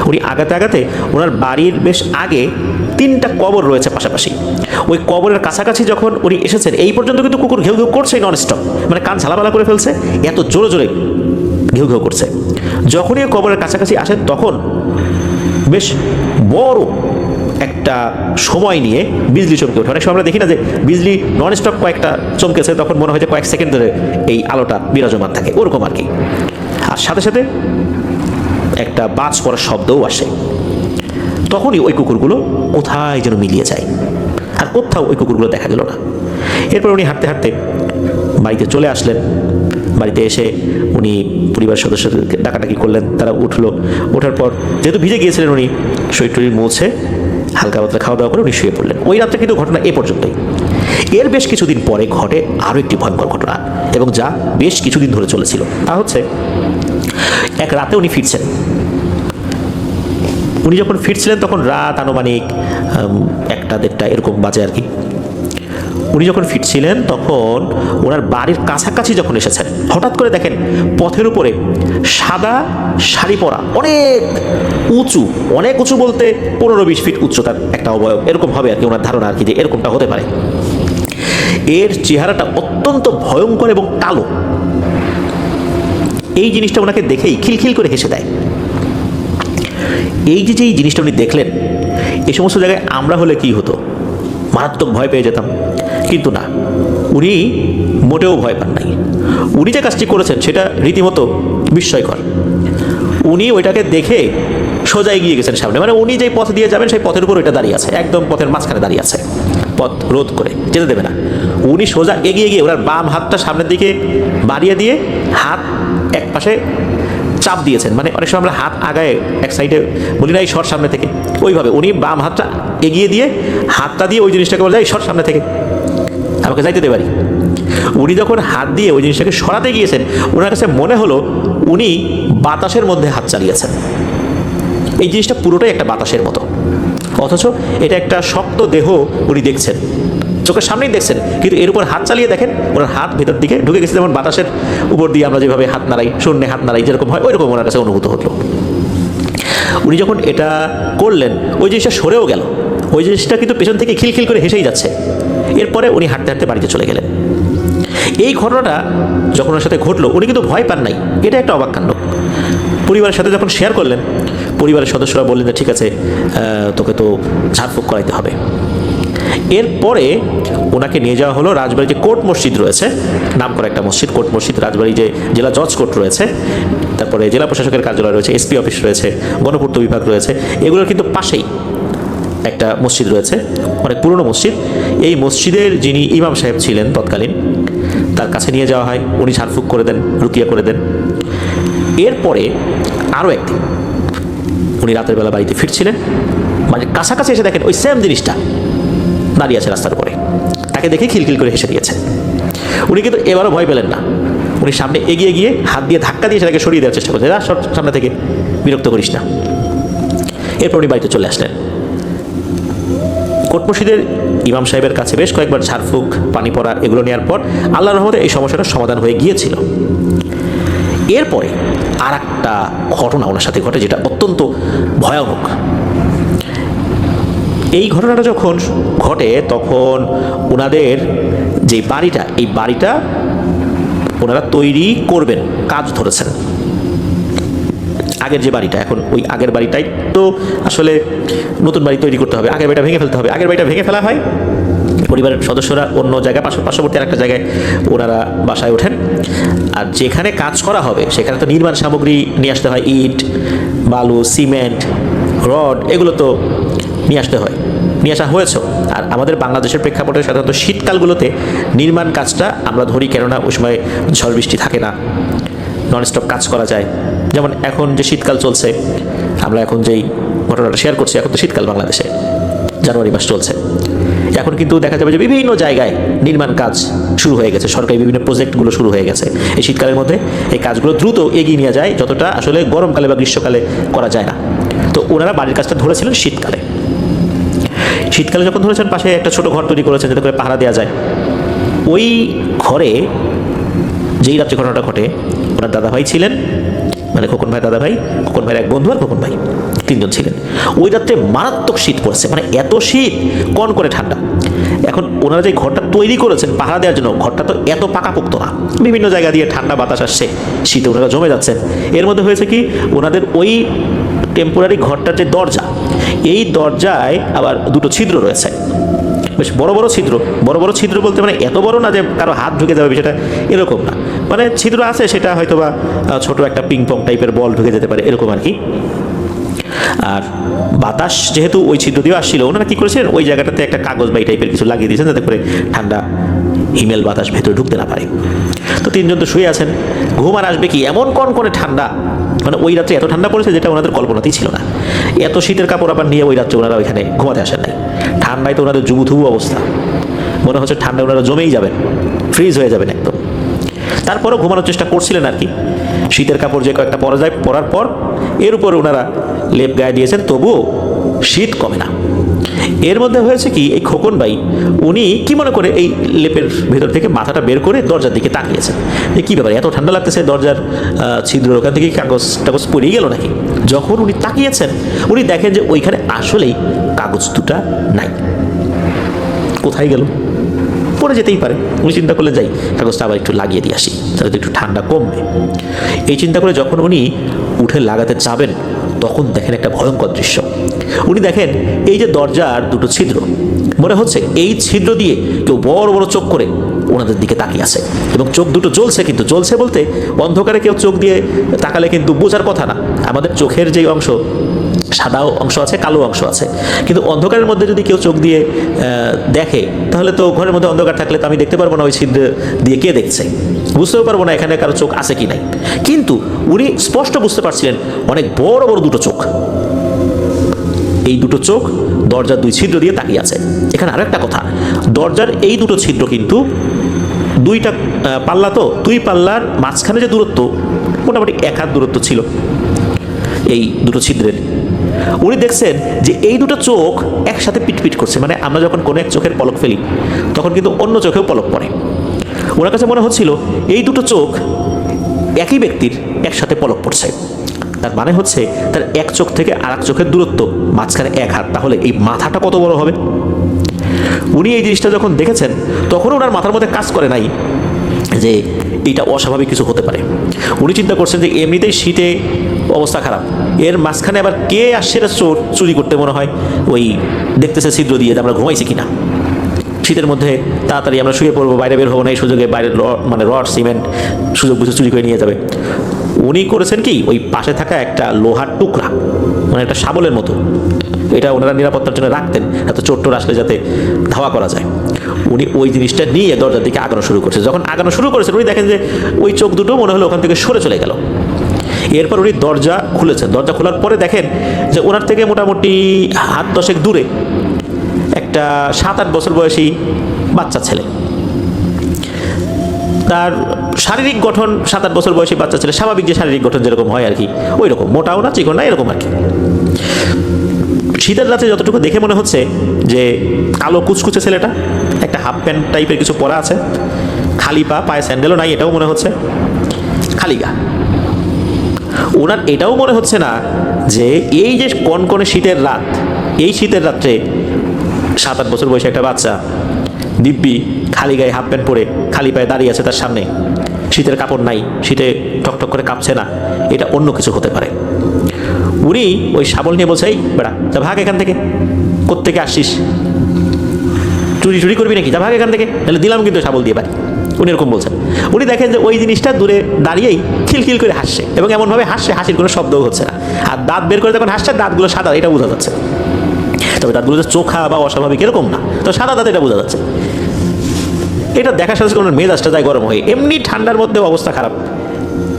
A: উনি আগাতে আগাতে ওনার বাড়ির বেশ আগে 3টা কবর রয়েছে পাশাপাশি, ওই কবরের কাছাকাছি যখন উনি এসেছেন এই পর্যন্ত কিন্তু কুকুর ঘেউ ঘেউ করছেই ননস্টপ, মানে কান ঝালাপালা করে ফেলছে, এত জোরে জোরে ঘেউ ঘেউ করছে। যখনই কবরের কাছাকাছি আসেন তখন বেশ বড় একটা সময় নিয়ে বিজলি চমকে ওঠে। অনেক সময় আমরা দেখি না যে বিজলি ননস্টপ কয়েকটা চমকেছে, তখন মনে হয় যে কয়েক সেকেন্ড ধরে এই আলোটা বিরাজমান থাকে, ওরকম আর কি। আর সাথে সাথে একটা বাজ পড়ার শব্দও আসে। তখনই ওই কুকুরগুলো কোথায় যেন মিলিয়ে যায়, আর কোথাও ওই কুকুরগুলো দেখা গেল না। এরপর উনি হাঁটতে হাঁটতে বাড়িতে চলে আসলেন। বাড়িতে এসে উনি পরিবার সদস্যদেরকে ডাকাডাকি করলেন, তারা উঠলো। ওঠার পর যেহেতু ভিজে গিয়েছিলেন, উনি শরীর টরীর মুছে হালকা পাতলা খাওয়া দাওয়া করে উনি শুয়ে পড়লেন। ওই রাত্রে কিন্তু ঘটনা এ পর্যন্তই। এর বেশ কিছুদিন পরে ঘটে আরও একটি ভয়ঙ্কর ঘটনা, এবং যা বেশ কিছুদিন ধরে চলেছিল। তা হচ্ছে, এক রাতে উনি ফিরছেন। উনি যখন ফিরছিলেন তখন রাত আনুমানিক 1টা-1.5টা এরকম বাজে আর কি। উনি যখন ফিরছিলেন তখন ওনার বাড়ির কাছাকাছি যখন এসেছেন, হঠাৎ করে দেখেন পথের উপরে সাদা শাড়ি পরা, অনেক উঁচু বলতে 15-20 ফিট উচ্চতার একটা অবয়ব, এরকম হবে আর কি ওনার ধারণা আর কি, যে এরকমটা হতে পারে। এর চেহারাটা অত্যন্ত ভয়ঙ্কর এবং কালো। এই জিনিসটা ওনাকে দেখেই খিলখিল করে হেসে দেয়। এই যে জিনিসটা উনি দেখলেন, এই সমস্ত জায়গায় আমরা হলে কি হতো, মারাত্মক ভয় পেয়ে যেতাম। কিন্তু না, উনি মোটেও ভয় পান নাই। উনি যে কাজটি করেছেন সেটা রীতিমতো বিস্ময়কর। উনি ওইটাকে দেখে সোজা এগিয়ে গেছেন সামনে, মানে উনি যেই পথ দিয়ে যাবেন সেই পথের উপর ওইটা দাঁড়িয়ে আছে, একদম পথের মাঝখানে দাঁড়িয়ে আছে, পথ রোধ করে যেতে দেবে না। উনি সোজা এগিয়ে গিয়ে ওনার বাম হাতটা সামনের দিকে বাড়িয়ে দিয়ে হাত এক পাশে চাপ দিয়েছেন। মানে অনেক সময় আমরা হাত আগায় এক সাইডে বলি না, এই সর সামনে থেকে, ওইভাবে উনি বাম হাতটা এগিয়ে দিয়ে হাতটা দিয়ে ওই জিনিসটাকে বলে, এই সর সামনে থেকে, আমাকে যাইতে দে পারি। উনি যখন হাত দিয়ে ওই জিনিসটাকে সরাতে গিয়েছেন, ওনার কাছে মনে হলো উনি বাতাসের মধ্যে হাত চালিয়েছেন। এই জিনিসটা পুরোটাই একটা বাতাসের মতো, অথচ এটা একটা শক্ত দেহ উনি দেখছেন, চোখের সামনেই দেখছেন, কিন্তু এর উপর হাত চালিয়ে দেখেন ওনার হাত ভেতর দিকে ঢুকে গেছে। যেমন বাতাসের উপর দিয়ে আমরা যেভাবে হাত নাড়াই, শূন্যে হাত নাড়াই, যেরকম হয় ওইরকম ওনার কাছে অনুভূত হলো। উনি যখন এটা করলেন, ওই জিনিসটা সরেও গেল, ওই জিনিসটা কিন্তু পেছন থেকে খিলখিল করে হেসেই যাচ্ছে। এরপরে উনি হাঁটতে হাঁটতে বাড়িতে চলে গেলেন। এই ঘটনাটা যখন ওনার সাথে ঘটলো, উনি কিন্তু ভয় পান নাই, এটা একটা অবাক কাণ্ড। পরিবারের সাথে যখন শেয়ার করলেন, পরিবারের সদস্যরা বললেন যে ঠিক আছে, তোকে তো ঝাড়ফুঁক করাইতে হবে। এরপরে ওনাকে নিয়ে যাওয়া হলো রাজবাড়ি যে কোর্ট মসজিদ রয়েছে, নাম করা একটা মসজিদ, কোর্ট মসজিদ, রাজবাড়ি যে জেলা জজ কোর্ট রয়েছে, তারপরে জেলা প্রশাসকের কার্যালয় রয়েছে, এসপি অফিস রয়েছে, গণপূর্ত বিভাগ রয়েছে, এগুলোর কিন্তু পাশেই একটা মসজিদ রয়েছে, অনেক পুরনো মসজিদ। এই মসজিদের যিনি ইমাম সাহেব ছিলেন তৎকালীন, তার কাছে নিয়ে যাওয়া হয়। উনি ঝাড়ফুঁক করে দেন, রুকিয়া করে দেন। এরপরে আরও একদিন উনি রাতের বেলা বাড়িতে ফিরছিলেন, মানে কাছাকাছি এসে দেখেন ওই সেম জিনিসটা দাঁড়িয়ে আছে রাস্তার উপরে। তাকে দেখে খিলখিল করে হেসে দিয়েছে। উনি কিন্তু এবারও ভয় পেলেন না। উনি সামনে এগিয়ে গিয়ে হাত দিয়ে ধাক্কা দিয়ে সেটাকে সরিয়ে দেওয়ার চেষ্টা করছেন, সামনে থেকে, বিরক্ত করিস না। এরপর উনি বাড়িতে চলে আসলেন। কোর্ট মসজিদের ইমাম সাহেবের কাছে বেশ কয়েকবার ঝাড়ফুঁক, পানি পড়া এগুলো নেওয়ার পর আল্লাহর রহমতে এই সমস্যাটার সমাধান হয়ে গিয়েছিল। এরপরে আর একটা ঘটনা ওনার সাথে ঘটে, যেটা অত্যন্ত ভয়ানক। এই ঘটনাটা যখন ঘটে তখন ওনাদের যে বাড়িটা, এই বাড়িটা ওনারা তৈরি করবেন, কাজ ধরেছেন। আগের যে বাড়িটা, এখন ওই আগের বাড়িটাই তো আসলে নতুন বাড়ি তৈরি করতে হবে, আগের বাড়িটা ভেঙে ফেলতে হবে। আগের বাড়িটা ভেঙে ফেলা হয়, পরিবারের সদস্যরা অন্য জায়গায়, পার্শ্ববর্তী আরেকটা জায়গায় ওনারা বাসায় ওঠেন। আর যেখানে কাজ করা হবে সেখানে তো নির্মাণ সামগ্রী নিয়ে আসতে হয়, ইট, বালু, সিমেন্ট, রড, এগুলো তো নিয়ে আসতে হয়, নিয়ে আসা হয়েছে। আর আমাদের বাংলাদেশের প্রেক্ষাপটে সাধারণত শীতকালগুলোতে নির্মাণ কাজটা আমরা ধরি, কেননা ওই সময় ঝড় বৃষ্টি থাকে না, ননস্টপ কাজ করা যায়। যেমন এখন যে শীতকাল চলছে, আমরা এখন যেই ঘটনাটা শেয়ার করছি, এখন তো শীতকাল বাংলাদেশে, জানুয়ারি মাস চলছে। এখন কিন্তু দেখা যাবে যে বিভিন্ন জায়গায় নির্মাণ কাজ শুরু হয়ে গেছে, সরকারি বিভিন্ন প্রজেক্টগুলো শুরু হয়ে গেছে। এই শীতকালের মধ্যে এই কাজগুলো দ্রুত এগিয়ে নিয়ে যায়, যতটা আসলে গরমকালে বা গ্রীষ্মকালে করা যায় না। তো ওনারা বাড়ির কাজটা ধরেছিলেন শীতকালে। শীতকালে যখন ধরেছেন, পাশে একটা ছোট ঘর তৈরি করেছেন যাতে করে পাহারা দেওয়া যায়। ওই ঘরে যেই রাত্রে ঘটনাটা ঘটে, ওনার দাদাভাই ছিলেন, মানে খোকন ভাই দাদা ভাই, খোকন ভাইয়ের এক বন্ধু আর খোকন ভাই, 3 জন ছিলেন। ওই রাত্রে মারাত্মক শীত পড়েছে, মানে এত শীত, কন করে ঠান্ডা। এখন ওনারা যে ঘরটা তৈরি করেছেন পাহারা দেওয়ার জন্য, ঘরটা তো এত পাকাপোক্ত না, বিভিন্ন জায়গা দিয়ে ঠান্ডা বাতাস আসছে, শীতে ওনারা জমে যাচ্ছেন। এর মধ্যে হয়েছে কি, ওনাদের ওই টেম্পোরারি ঘরটার যে দরজা, এই দরজায় আবার 2টো ছিদ্র রয়েছে, বেশ বড় বড় ছিদ্র। বড় বড় ছিদ্র বলতে মানে এত বড় না যে কারো হাত ঢুকে যাবে, বিষয়টা এরকম না, মানে ছিদ্র আছে, সেটা হয়তো বা ছোট একটা পিং পং টাইপের বল ঢুকে যেতে পারে, এরকম আর কি। আর বাতাস যেহেতু ওই ছিদ্র দিয়ে আসছিল, ওনারা কী করেছিলেন, ওই জায়গাটাতে একটা কাগজ বা এই টাইপের কিছু লাগিয়ে দিয়েছেন যাতে করে ঠান্ডা হিমেল বাতাস ভেতরে ঢুকতে না পারে। তো তিনজন তো শুয়ে আছেন, ঘুম আর আসবে কি, এমন কনকনে ঠান্ডা, মানে ওই রাত্রে এত ঠান্ডা পড়েছে যেটা ওনাদের কল্পনাতেই ছিল না। এত শীতের কাপড় আবার নিয়ে ওই রাত্রে ওনারা ওইখানে ঘুমাতে আসেন নাই। ঠান্ডায় তো ওনাদের জুবুথুবু অবস্থা, মনে হচ্ছে ঠান্ডায় ওনারা জমেই যাবেন, ফ্রিজ হয়ে যাবেন একদম। তারপরেও ঘুমানোর চেষ্টা করছিলেন আর কি। শীতের কাপড় যে কয়েকটা পরা যায়, পরার পর এর উপরে ওনারা লেপ গায়ে দিয়েছেন, তবুও শীত কমে না। এর মধ্যে হয়েছে কি, এই খোকন ভাই উনি কি মনে করে এই লেপের ভেতর থেকে মাথাটা বের করে দরজার দিকে তাকিয়েছেন যে কী ব্যাপার, এত ঠান্ডা লাগতেছে, দরজার ছিদ্র ওখান থেকে কাগজ টাগজ পড়েই গেল নাকি। যখন উনি তাকিয়েছেন উনি দেখেন যে ওইখানে আসলেই কাগজ দুটা নাই। কোথায় গেল, পড়ে যেতেই পারে। উনি চিন্তা করলে যাই কাগজটা আবার একটু লাগিয়ে দিয়ে আসি, তাহলে তো একটু ঠান্ডা কমবে। এই চিন্তা করে যখন উনি উঠে লাগাতে যাবেন তখন দেখেন একটা ভয়ঙ্কর দৃশ্য। উনি দেখেন এই যে দরজার দুটো ছিদ্র, মনে হচ্ছে এই ছিদ্র দিয়ে কেউ বড় বড় চোখ করে ওনাদের দিকে তাকিয়ে আছে, এবং চোখ দুটো জ্বলছে। কিন্তু জ্বলছে বলতে অন্ধকারে কেউ চোখ দিয়ে তাকালে কিন্তু বোঝার কথা না। আমাদের চোখের যেই অংশ, সাদা অংশ আছে, কালো অংশ আছে, কিন্তু অন্ধকারের মধ্যে যদি কেউ চোখ দিয়ে দেখে তাহলে তো ঘরের মধ্যে অন্ধকার থাকলে তো আমি দেখতে পারবো না ওই ছিদ্র দিয়ে কে দেখছে, বুঝতেও পারবো না এখানে কারো চোখ আছে কি নাই। কিন্তু উনি স্পষ্ট বুঝতে পারছিলেন অনেক বড় বড় দুটো চোখ, এই দুটো চোখ দরজার দুই ছিদ্র দিয়ে তাকিয়ে আছে। এখানে আরো একটা কথা, দরজার এই দুটো ছিদ্র কিন্তু দুইটা পাল্লা, তো দুই পাল্লার মাঝখানে যে দূরত্ব মোটামুটি 1 হাত দূরত্ব ছিল এই দুটো ছিদ্রের। উনি দেখছেন যে এই দুটো চোখ একসাথে পিটপিট করছে, মানে আমরা যখন কোনো এক চোখের পলক ফেলি তখন কিন্তু অন্য চোখেও পলক পড়ে। ওনার কাছে মনে হচ্ছিল এই দুটো চোখ একই ব্যক্তির একসাথে পলক পড়ছে। তার মানে হচ্ছে তার এক চোখ থেকে আর এক চোখের দূরত্ব মাঝখানে 1 হাত, তাহলে এই মাথাটা কত বড় হবে। উনি এই জিনিসটা যখন দেখেছেন তখন ওনার মাথার মধ্যে কাজ করে নাই যে এটা অস্বাভাবিক কিছু হতে পারে। উনি চিন্তা করছেন যে এমনিতেই শীতে অবস্থা খারাপ, এর মাঝখানে আবার কে আসছে এটা চোর চুরি করতে, মনে হয় ওই দেখতেছে ছিদ্র দিয়ে আমরা ঘুমাইছি কিনা। শীতের মধ্যে তাড়াতাড়ি আমরা শুয়ে পড়বো, বাইরে বের হবো না, এই সুযোগে বাইরে মানে রড সিমেন্ট সুযোগ বুঝে চুরি করে নিয়ে যাবে। উনি করেছেন কি, ওই পাশে থাকা একটা লোহার টুকরা, মানে একটা শাবলের মতো, এটা ওনারা নিরাপত্তার জন্য রাখতেন, এত চোর টোর আসলে যাতে ধাওয়া করা যায়। উনি ওই জিনিসটা নিয়ে দরজার দিকে আগানো শুরু করছে। যখন আগানো শুরু করেছেন উনি দেখেন যে ওই চোখ দুটো মনে হলো ওখান থেকে সরে চলে গেল। এরপর উনি দরজা খুলেছেন। দরজা খোলার পরে দেখেন যে ওনার থেকে মোটামুটি হাত 10 দূরে একটা 7-8 বছর বয়সী বাচ্চা ছেলে। তার শারীরিক গঠন 7-8 বছর বয়সী বাচ্চা ছেলে, স্বাভাবিক যে শারীরিক গঠন যেরকম হয় আর কি, ওই রকম, মোটাও না চিকন না, এরকম আর কি। শীতের রাতে যতটুকু দেখে মনে হচ্ছে যে কালো কুচকুচে ছেলেটা, একটা হাফ প্যান্ট টাইপের কিছু পরা আছে, খালি পা, পায়ে স্যান্ডেলও নাই, এটাও মনে হচ্ছে, খালি গা। ওনার এটাও মনে হচ্ছে না যে এই যে কনকনে শীতের রাত, এই শীতের রাত্রে 7-8 বছর বয়সী একটা বাচ্চা দিব্যি খালি গায়ে হাফ প্যান্ট পরে খালি পায়ে দাঁড়িয়ে আছে তার সামনে, শীতের কাপড় নাই, শীতে ঠকঠক করে কাঁপছে না, এটা অন্য কিছু হতে পারে। উনি ওই শাবল নিয়ে বলছে, এই বেড়া যা ভাগ এখান থেকে, কোত্থেকে আসছিস, চুরি চুরি করবি নাকি, যা ভাগ এখান থেকে, তাহলে দিলাম কিন্তু শাবল দিয়ে বাড়ি। উনি এরকম বলছেন। উনি দেখেন যে ওই জিনিসটা দূরে দাঁড়িয়েই খিলখিল করে হাসছে, এবং এমনভাবে হাসছে হাসির কোনো শব্দও হচ্ছে না, আর দাঁত বের করে যখন হাসছে দাঁতগুলো সাদা, এটা বোঝা যাচ্ছে। তবে দাঁতগুলো যে চোখা বা অস্বাভাবিক এরকম না, তো সাদা দাঁত এটা বোঝা যাচ্ছে। এটা দেখার সাথে কোনো মেজাজটা যায় গরম হয়ে, এমনি ঠান্ডার মধ্যে অবস্থা খারাপ,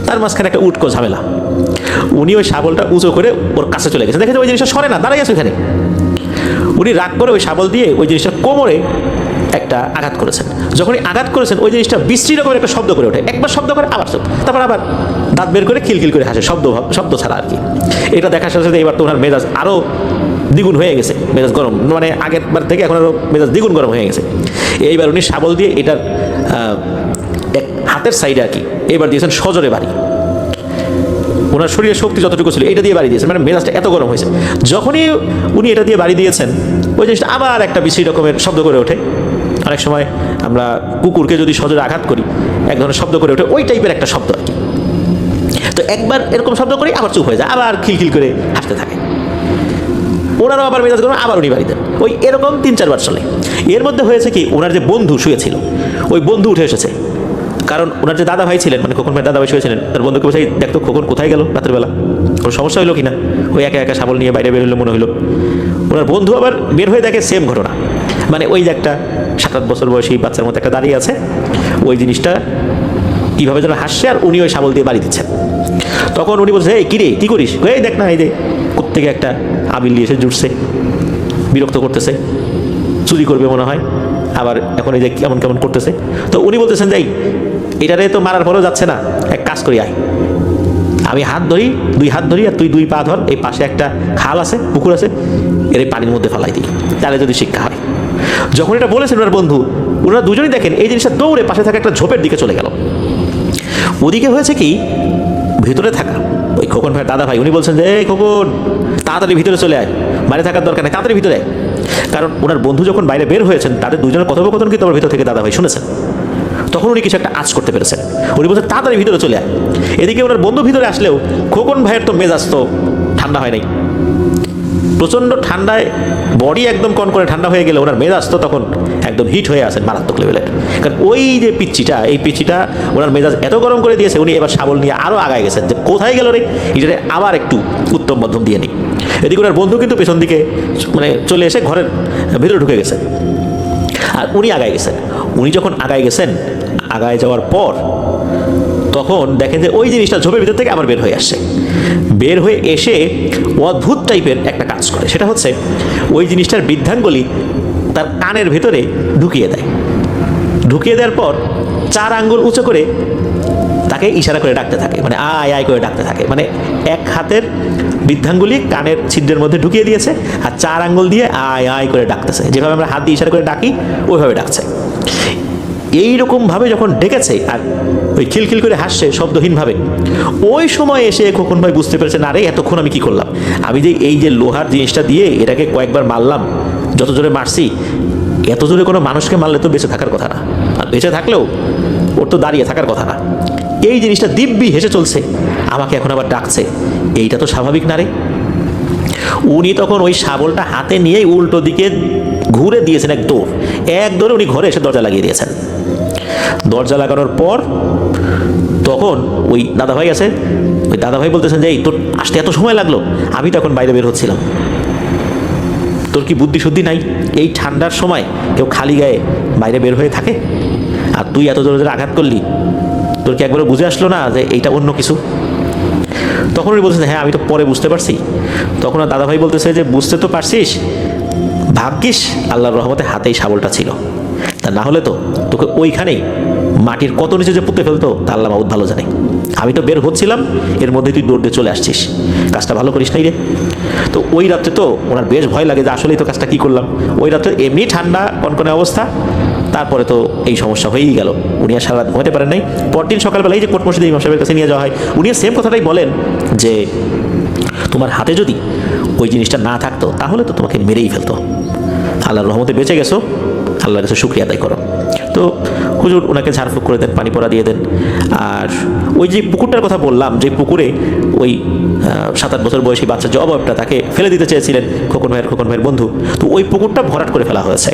A: তার মাঝখানে একটা উটকো ঝামেলা। উনি ওই শাবলটা উঁচু করে ওর কাছে চলে গেছেন, দেখেন ওই জিনিসটা সরে না, দাঁড়াই আছে ওখানে। উনি রাগ করে ওই শাবল দিয়ে ওই জিনিসটা কোমরে একটা আঘাত করেছেন। যখনই আঘাত করেছেন ওই জিনিসটা বিশ্রী রকমের একটা শব্দ করে ওঠে, একবার শব্দ করে আবার চুপ, তারপর আবার দাঁত বের করে খিলখিল করে হাসে, শব্দ ছাড়া আর কি। এটা দেখার সাথে সাথে এবার তো ওনার মেজাজ আরও দ্বিগুণ হয়ে গেছে, মেজাজ গরম, মানে আগের বার থেকে এখন আরও মেজাজ দ্বিগুণ গরম হয়ে গেছে। এইবার উনি শাবল দিয়ে এটার এক হাতের সাইডে আর কি এবার দিয়েছেন সজোরে বাড়ি। ওনার শরীরের শক্তি যতটুকু ছিল এটা দিয়ে বাড়ি দিয়েছেন, মানে মেজাজটা এত গরম হয়েছে। যখনই উনি এটা দিয়ে বাড়ি দিয়েছেন ওই জিনিসটা আবার একটা বিশ্রী রকমের শব্দ করে ওঠে। অনেক সময় আমরা কুকুরকে যদি সজোরে আঘাত করি এক ধরনের শব্দ করে ওঠে, ওই টাইপের একটা শব্দ আর কি। তো একবার এরকম শব্দ করি আবার চুপ হয়ে যায়, আবার খিলখিল করে হাসতে থাকে। ওনারও আবার মেজাজ গরম, আবার উনি বাড়ি দেন, ওই এরকম 3-4 বার চলে। এর মধ্যে হয়েছে কি, ওনার যে বন্ধু শুয়েছিল ওই বন্ধু উঠে এসেছে, কারণ ওনার যে দাদা ভাই ছিলেন, মানে খোকন ভাই দাদা ভাই শুয়েছিলেন, তার বন্ধুকে বলছে, দেখতো খোকন কোথায় গেল রাতের বেলা, কোনো সমস্যা হলো কি না, ওই একা একা শাবল নিয়ে বাইরে বের হলো মনে হলো। ওনার বন্ধু আবার বের হয়ে দেখে সেম ঘটনা, মানে ওই যে একটা 7-8 বছর বয়সী বাচ্চার মতো একটা দাঁড়িয়ে আছে, ওই জিনিসটা কীভাবে যেন হাসছে, আর উনি ওই শাবল দিয়ে বাড়ি দিচ্ছেন। তখন উনি বলছে, এই কিরে কী করিস, এই দেখ না এই যে কোত্থেকে একটা আবিল দিয়ে এসে জুটছে, বিরক্ত করতেছে, চুরি করবে মনে হয়, আবার এখন এই যে কেমন কেমন করতেছে। তো উনি বলতেছেন যে এটারে তো মারার পরেও যাচ্ছে না, এক কাজ করি আয়, আমি হাত ধরি, 2 হাত ধরি, আর তুই 2 পা ধর, এই পাশে একটা খাল আছে, পুকুর আছে, এর এই পানির মধ্যে ফেলাই দিই, তাহলে যদি শিক্ষা হয়। যখন এটা বলেছেন ওনার বন্ধু, ওনারা দুজনেই দেখেন এই জিনিসটা দৌড়ে পাশে থাকা একটা ঝোপের দিকে চলে গেল। ওদিকে হয়েছে কি, ভিতরে থাকা ওই খোকন ভাইয়ের দাদা ভাই, উনি বলছেন যে এই খোকন তাড়াতাড়ি ভিতরে চলে আয়, বাইরে থাকার দরকার নেই, তাড়াতাড়ি ভিতরে আয়। কারণ ওনার বন্ধু যখন বাইরে বের হয়েছেন, তাদের দুজনের কথোপকথন কিন্তু আমার ভিতর থেকে দাদা ভাই শুনেছেন। তখন উনি কিছু একটা আঁচ করতে পেরেছেন, উনি বলছেন তাড়াতাড়ি ভিতরে চলে আয়। এদিকে ওনার বন্ধু ভিতরে আসলেও খোকন ভাইয়ের তো মেজাজ তো ঠান্ডা হয় নাই, প্রচণ্ড ঠান্ডায় বডি একদম কনকনে ঠান্ডা হয়ে গেলে ওনার মেজাজ তো তখন একদম হিট হয়ে আসেন মারাত্মক লেভেলের। কারণ ওই যে পিচ্চিটা, এই পিচ্চিটা ওনার মেজাজ এত গরম করে দিয়েছে, উনি এবার শাবল নিয়ে আরও আগায় গেছেন যে কোথায় গেল রে, এটারে আবার একটু উত্তম মধ্যম দিয়ে নিই। এদিকে ওনার বন্ধু কিন্তু পেছন দিকে মানে চলে এসে ঘরের ভিতরে ঢুকে গেছেন, আর উনি আগায় গেছেন। উনি যখন আগায় গেছেন, আগায় যাওয়ার পর তখন দেখেন যে ওই জিনিসটা ঝোপের ভিতর থেকে আবার বের হয়ে আসছে। বের হয়ে এসে অদ্ভুত টাইপের একটা কাজ করে, সেটা হচ্ছে ওই জিনিসটার বৃদ্ধাঙ্গুলি তার কানের ভেতরে ঢুকিয়ে দেয়। ঢুকিয়ে দেওয়ার পর 4 আঙ্গুল উঁচু করে তাকে ইশারা করে ডাকতে থাকে, মানে আয় আয় করে ডাকতে থাকে। মানে এক হাতের বৃদ্ধাঙ্গুলি কানের ছিদ্রের মধ্যে ঢুকিয়ে দিয়েছে, আর 4 আঙ্গুল দিয়ে আয় আয় করে ডাকতেছে, যেভাবে আমরা হাত দিয়ে ইশারা করে ডাকি ওইভাবে ডাকছে। এইরকমভাবে যখন ডেকেছে আর ওই খিলখিল করে হাসছে শব্দহীনভাবে, ওই সময় এসে খোকন ভাই বুঝতে পেরেছেন, আরে এতক্ষণ আমি কি করলাম, আমি যে এই যে লোহার জিনিসটা দিয়ে এটাকে কয়েকবার মারলাম, যত জোরে মারছি, এত জোরে কোনো মানুষকে মারলে তো বেঁচে থাকার কথা না, আর বেঁচে থাকলেও ওর তো দাঁড়িয়ে থাকার কথা না। এই জিনিসটা দিব্যি হেসে চলছে, আমাকে এখন আবার ডাকছে, এইটা তো স্বাভাবিক না রে। উনি তখন ওই শাবলটা হাতে নিয়েই উল্টো দিকে ঘুরে দিয়েছেন এক দৌড়ে উনি ঘরে এসে দরজা লাগিয়ে দিয়েছেন। দরজা লাগানোর পর তখন ওই দাদাভাই আছে, ওই দাদাভাই বলতেছেন যে এই তোর আসতে এত সময় লাগলো, আমি তখন বাইরে বের হচ্ছিলাম, তোর কি বুদ্ধি শুদ্ধি নাই, এই ঠান্ডার সময় কেউ খালি গায়ে বাইরে বের হয়ে থাকে, আর তুই এত জোরে জোরে আঘাত করলি, তোর কি একবারও বুঝে আসলো না যে এইটা অন্য কিছু? তখন উনি বলতেছে হ্যাঁ আমি তো পরে বুঝতে পারছি। তখন আর দাদাভাই বলতেছে যে বুঝতে তো পারছিস, ভাগ্যিস আল্লাহর রহমতে হাতেই শাবলটা ছিল, তা না হলে তো তোকে ওইখানেই মাটির কত নিচে যে পুঁতে ফেলতো তা আল্লাহ মাহমুদ ভালো জানে। আমি তো বের হচ্ছিলাম, এর মধ্যে তুই দৌড় দিয়ে চলে আসছিস, কাজটা ভালো করিস নাই রে। তো ওই রাত্রে তো ওনার বেশ ভয় লাগে যে আসলেই তো কাজটা কী করলাম। ওই রাত্রে এমনি ঠান্ডা কনকনে অবস্থা, তারপরে তো এই সমস্যা হয়েই গেল, উনি আর সারা রাত ঘুমাতে পারেন নাই। পরদিন সকালবেলায় যে কোর্ট মসজিদে ইমাম সাহেবের কাছে নিয়ে যাওয়া হয়, উনি সেম কথাটাই বলেন যে তোমার হাতে যদি ওই জিনিসটা না থাকতো তাহলে তো তোমাকে মেরেই ফেলতো, আল্লাহর রহমতে বেঁচে গেছো, আল্লাহর কাছে শুকরিয়া আদায় করো। তো হুজুর ওনাকে ঝাড়ফুঁক করে দেন, পানি পড়া দিয়ে দেন। আর ওই যে পুকুরটার কথা বললাম, যে পুকুরে ওই 7-8 বছর বয়সী বাচ্চা যে অবয়বটা তাকে ফেলে দিতে চেয়েছিলেন খোকন ভাইয়ের বন্ধু, তো ওই পুকুরটা ভরাট করে ফেলা হয়েছে,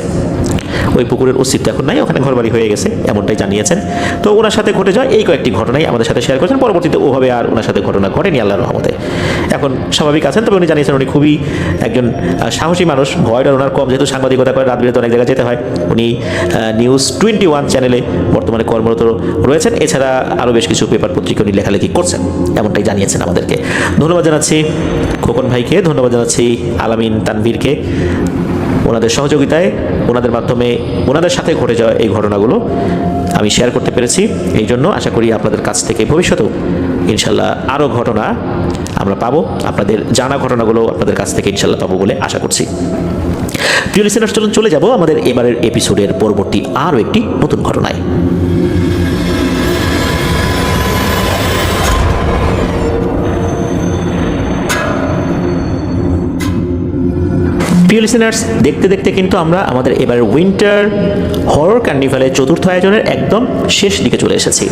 A: ওই পুকুরের অস্তিত্ব এখন নাই, ওখানে ঘরবাড়ি হয়ে গেছে এমনটাই জানিয়েছেন। তো ওনার সাথে ঘটে যাওয়া এই কয়েকটি ঘটনাই আমাদের সাথে শেয়ার করেছেন। পরবর্তীতে ওভাবে আর ওনার সাথে ঘটনা ঘটেনি আল্লাহর রহমতে, এখন স্বাভাবিক আছেন। তবে উনি জানিয়েছেন উনি খুবই একজন সাহসী মানুষ, ভয়টা ওনার কম, যেহেতু সাংবাদিকতা করে রাত বিরেতে অনেক জায়গায় যেতে হয়। উনি নিউজ 21 চ্যানেলে বর্তমানে কর্মরত রয়েছেন, এছাড়া আরও বেশ কিছু পেপার পত্রিকা উনি লেখালেখি করছেন, এমনটাই জানিয়েছেন আমাদেরকে। ধন্যবাদ জানাচ্ছি খোকন ভাইকে, ধন্যবাদ জানাচ্ছি আলামিন তানভীরকে, ওনাদের সহযোগিতায়, ওনাদের মাধ্যমে ওনাদের সাথে ঘটে যাওয়া এই ঘটনাগুলো আমি শেয়ার করতে পেরেছি। এই জন্য আশা করি আপনাদের কাছ থেকে ভবিষ্যতেও ইনশাল্লাহ আরও ঘটনা আমরা পাবো, আপনাদের জানা ঘটনাগুলো আপনাদের কাছ থেকে ইনশাল্লাহ পাবো বলে আশা করছি। প্রিয় লিসেনার্স, চলে যাব আমাদের এবারের এপিসোডের পরবর্তী আরও একটি নতুন ঘটনায়। প্রিয় লিসেনার্স, দেখতে দেখতে কিন্তু আমরা আমাদের এবারের উইন্টার হরর কার্নিভালের 4র্থ আয়োজনের একদম শেষ দিকে চলে এসেছি।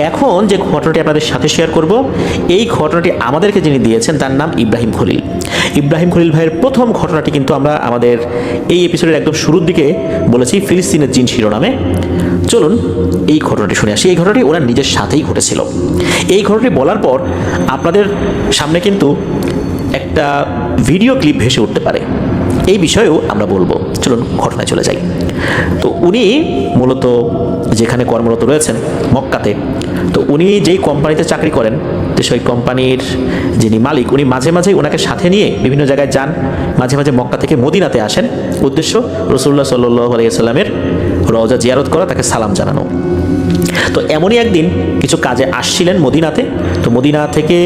A: এখন যে ঘটনাটি আপনাদের সাথে শেয়ার করব, এই ঘটনাটি আমাদেরকে যিনি দিয়েছেন তার নাম ইব্রাহিম খলিল। ইব্রাহিম খলিল ভাইয়ের প্রথম ঘটনাটি কিন্তু আমরা আমাদের এই এপিসোডের একদম শুরুর দিকে বলেছি ফিলিস্তিনের জিন শিরোনামে। চলুন এই ঘটনাটি শুনে আসি। এই ঘটনাটি ওনার নিজের সাথেই ঘটেছিল। এই ঘটনাটি বলার পর আপনাদের সামনে কিন্তু একটা ভিডিও ক্লিপ ভেসে উঠতে পারে, এই বিষয়েও আমরা বলবো। চলুন ঘটনায় চলে যাই। তো উনি মূলত যেখানে কর্মরত রয়েছেন মক্কাতে, তো উনি যেই কোম্পানিতে চাকরি করেন, তো সেই কোম্পানির যিনি মালিক উনি মাঝে মাঝে ওনাকে সাথে নিয়ে বিভিন্ন জায়গায় যান, মাঝে মাঝে মক্কা থেকে মদিনাতে আসেন। উদ্দেশ্য রাসূলুল্লাহ সাল্লাল্লাহু আলাইহি ওয়াসাল্লামের রওজা জিয়ারত করা, তাকে সালাম জানানো। তো এমনই একদিন কিছু কাজে আসছিলেন মদিনাতে। তো মদিনা থেকে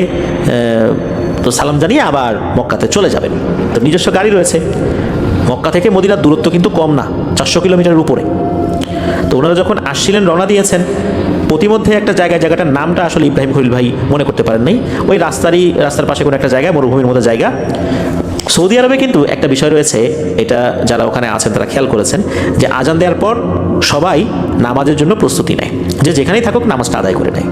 A: তো সালাম জানিয়ে আবার মক্কাতে চলে যাবেন। তো নিজস্ব গাড়ি রয়েছে। মক্কা থেকে মদিনার দূরত্ব কিন্তু কম না, 400 কিলোমিটারের উপরে। তো ওনারা যখন আসছিলেন, রওনা দিয়েছেন, প্রতিমধ্যে একটা জায়গাটার নামটা আসলে ইব্রাহিম খলিল ভাই মনে করতে পারেন নাই। ওই রাস্তার পাশে কোনো একটা জায়গা, মরুভূমির মতো জায়গা। সৌদি আরবে কিন্তু একটা বিষয় রয়েছে, এটা যারা ওখানে আছেন তারা খেয়াল করেছেন, যে আজান দেওয়ার পর সবাই নামাজের জন্য প্রস্তুতি নেয়, যে যেখানেই থাকুক নামাজটা আদায় করে নেয়।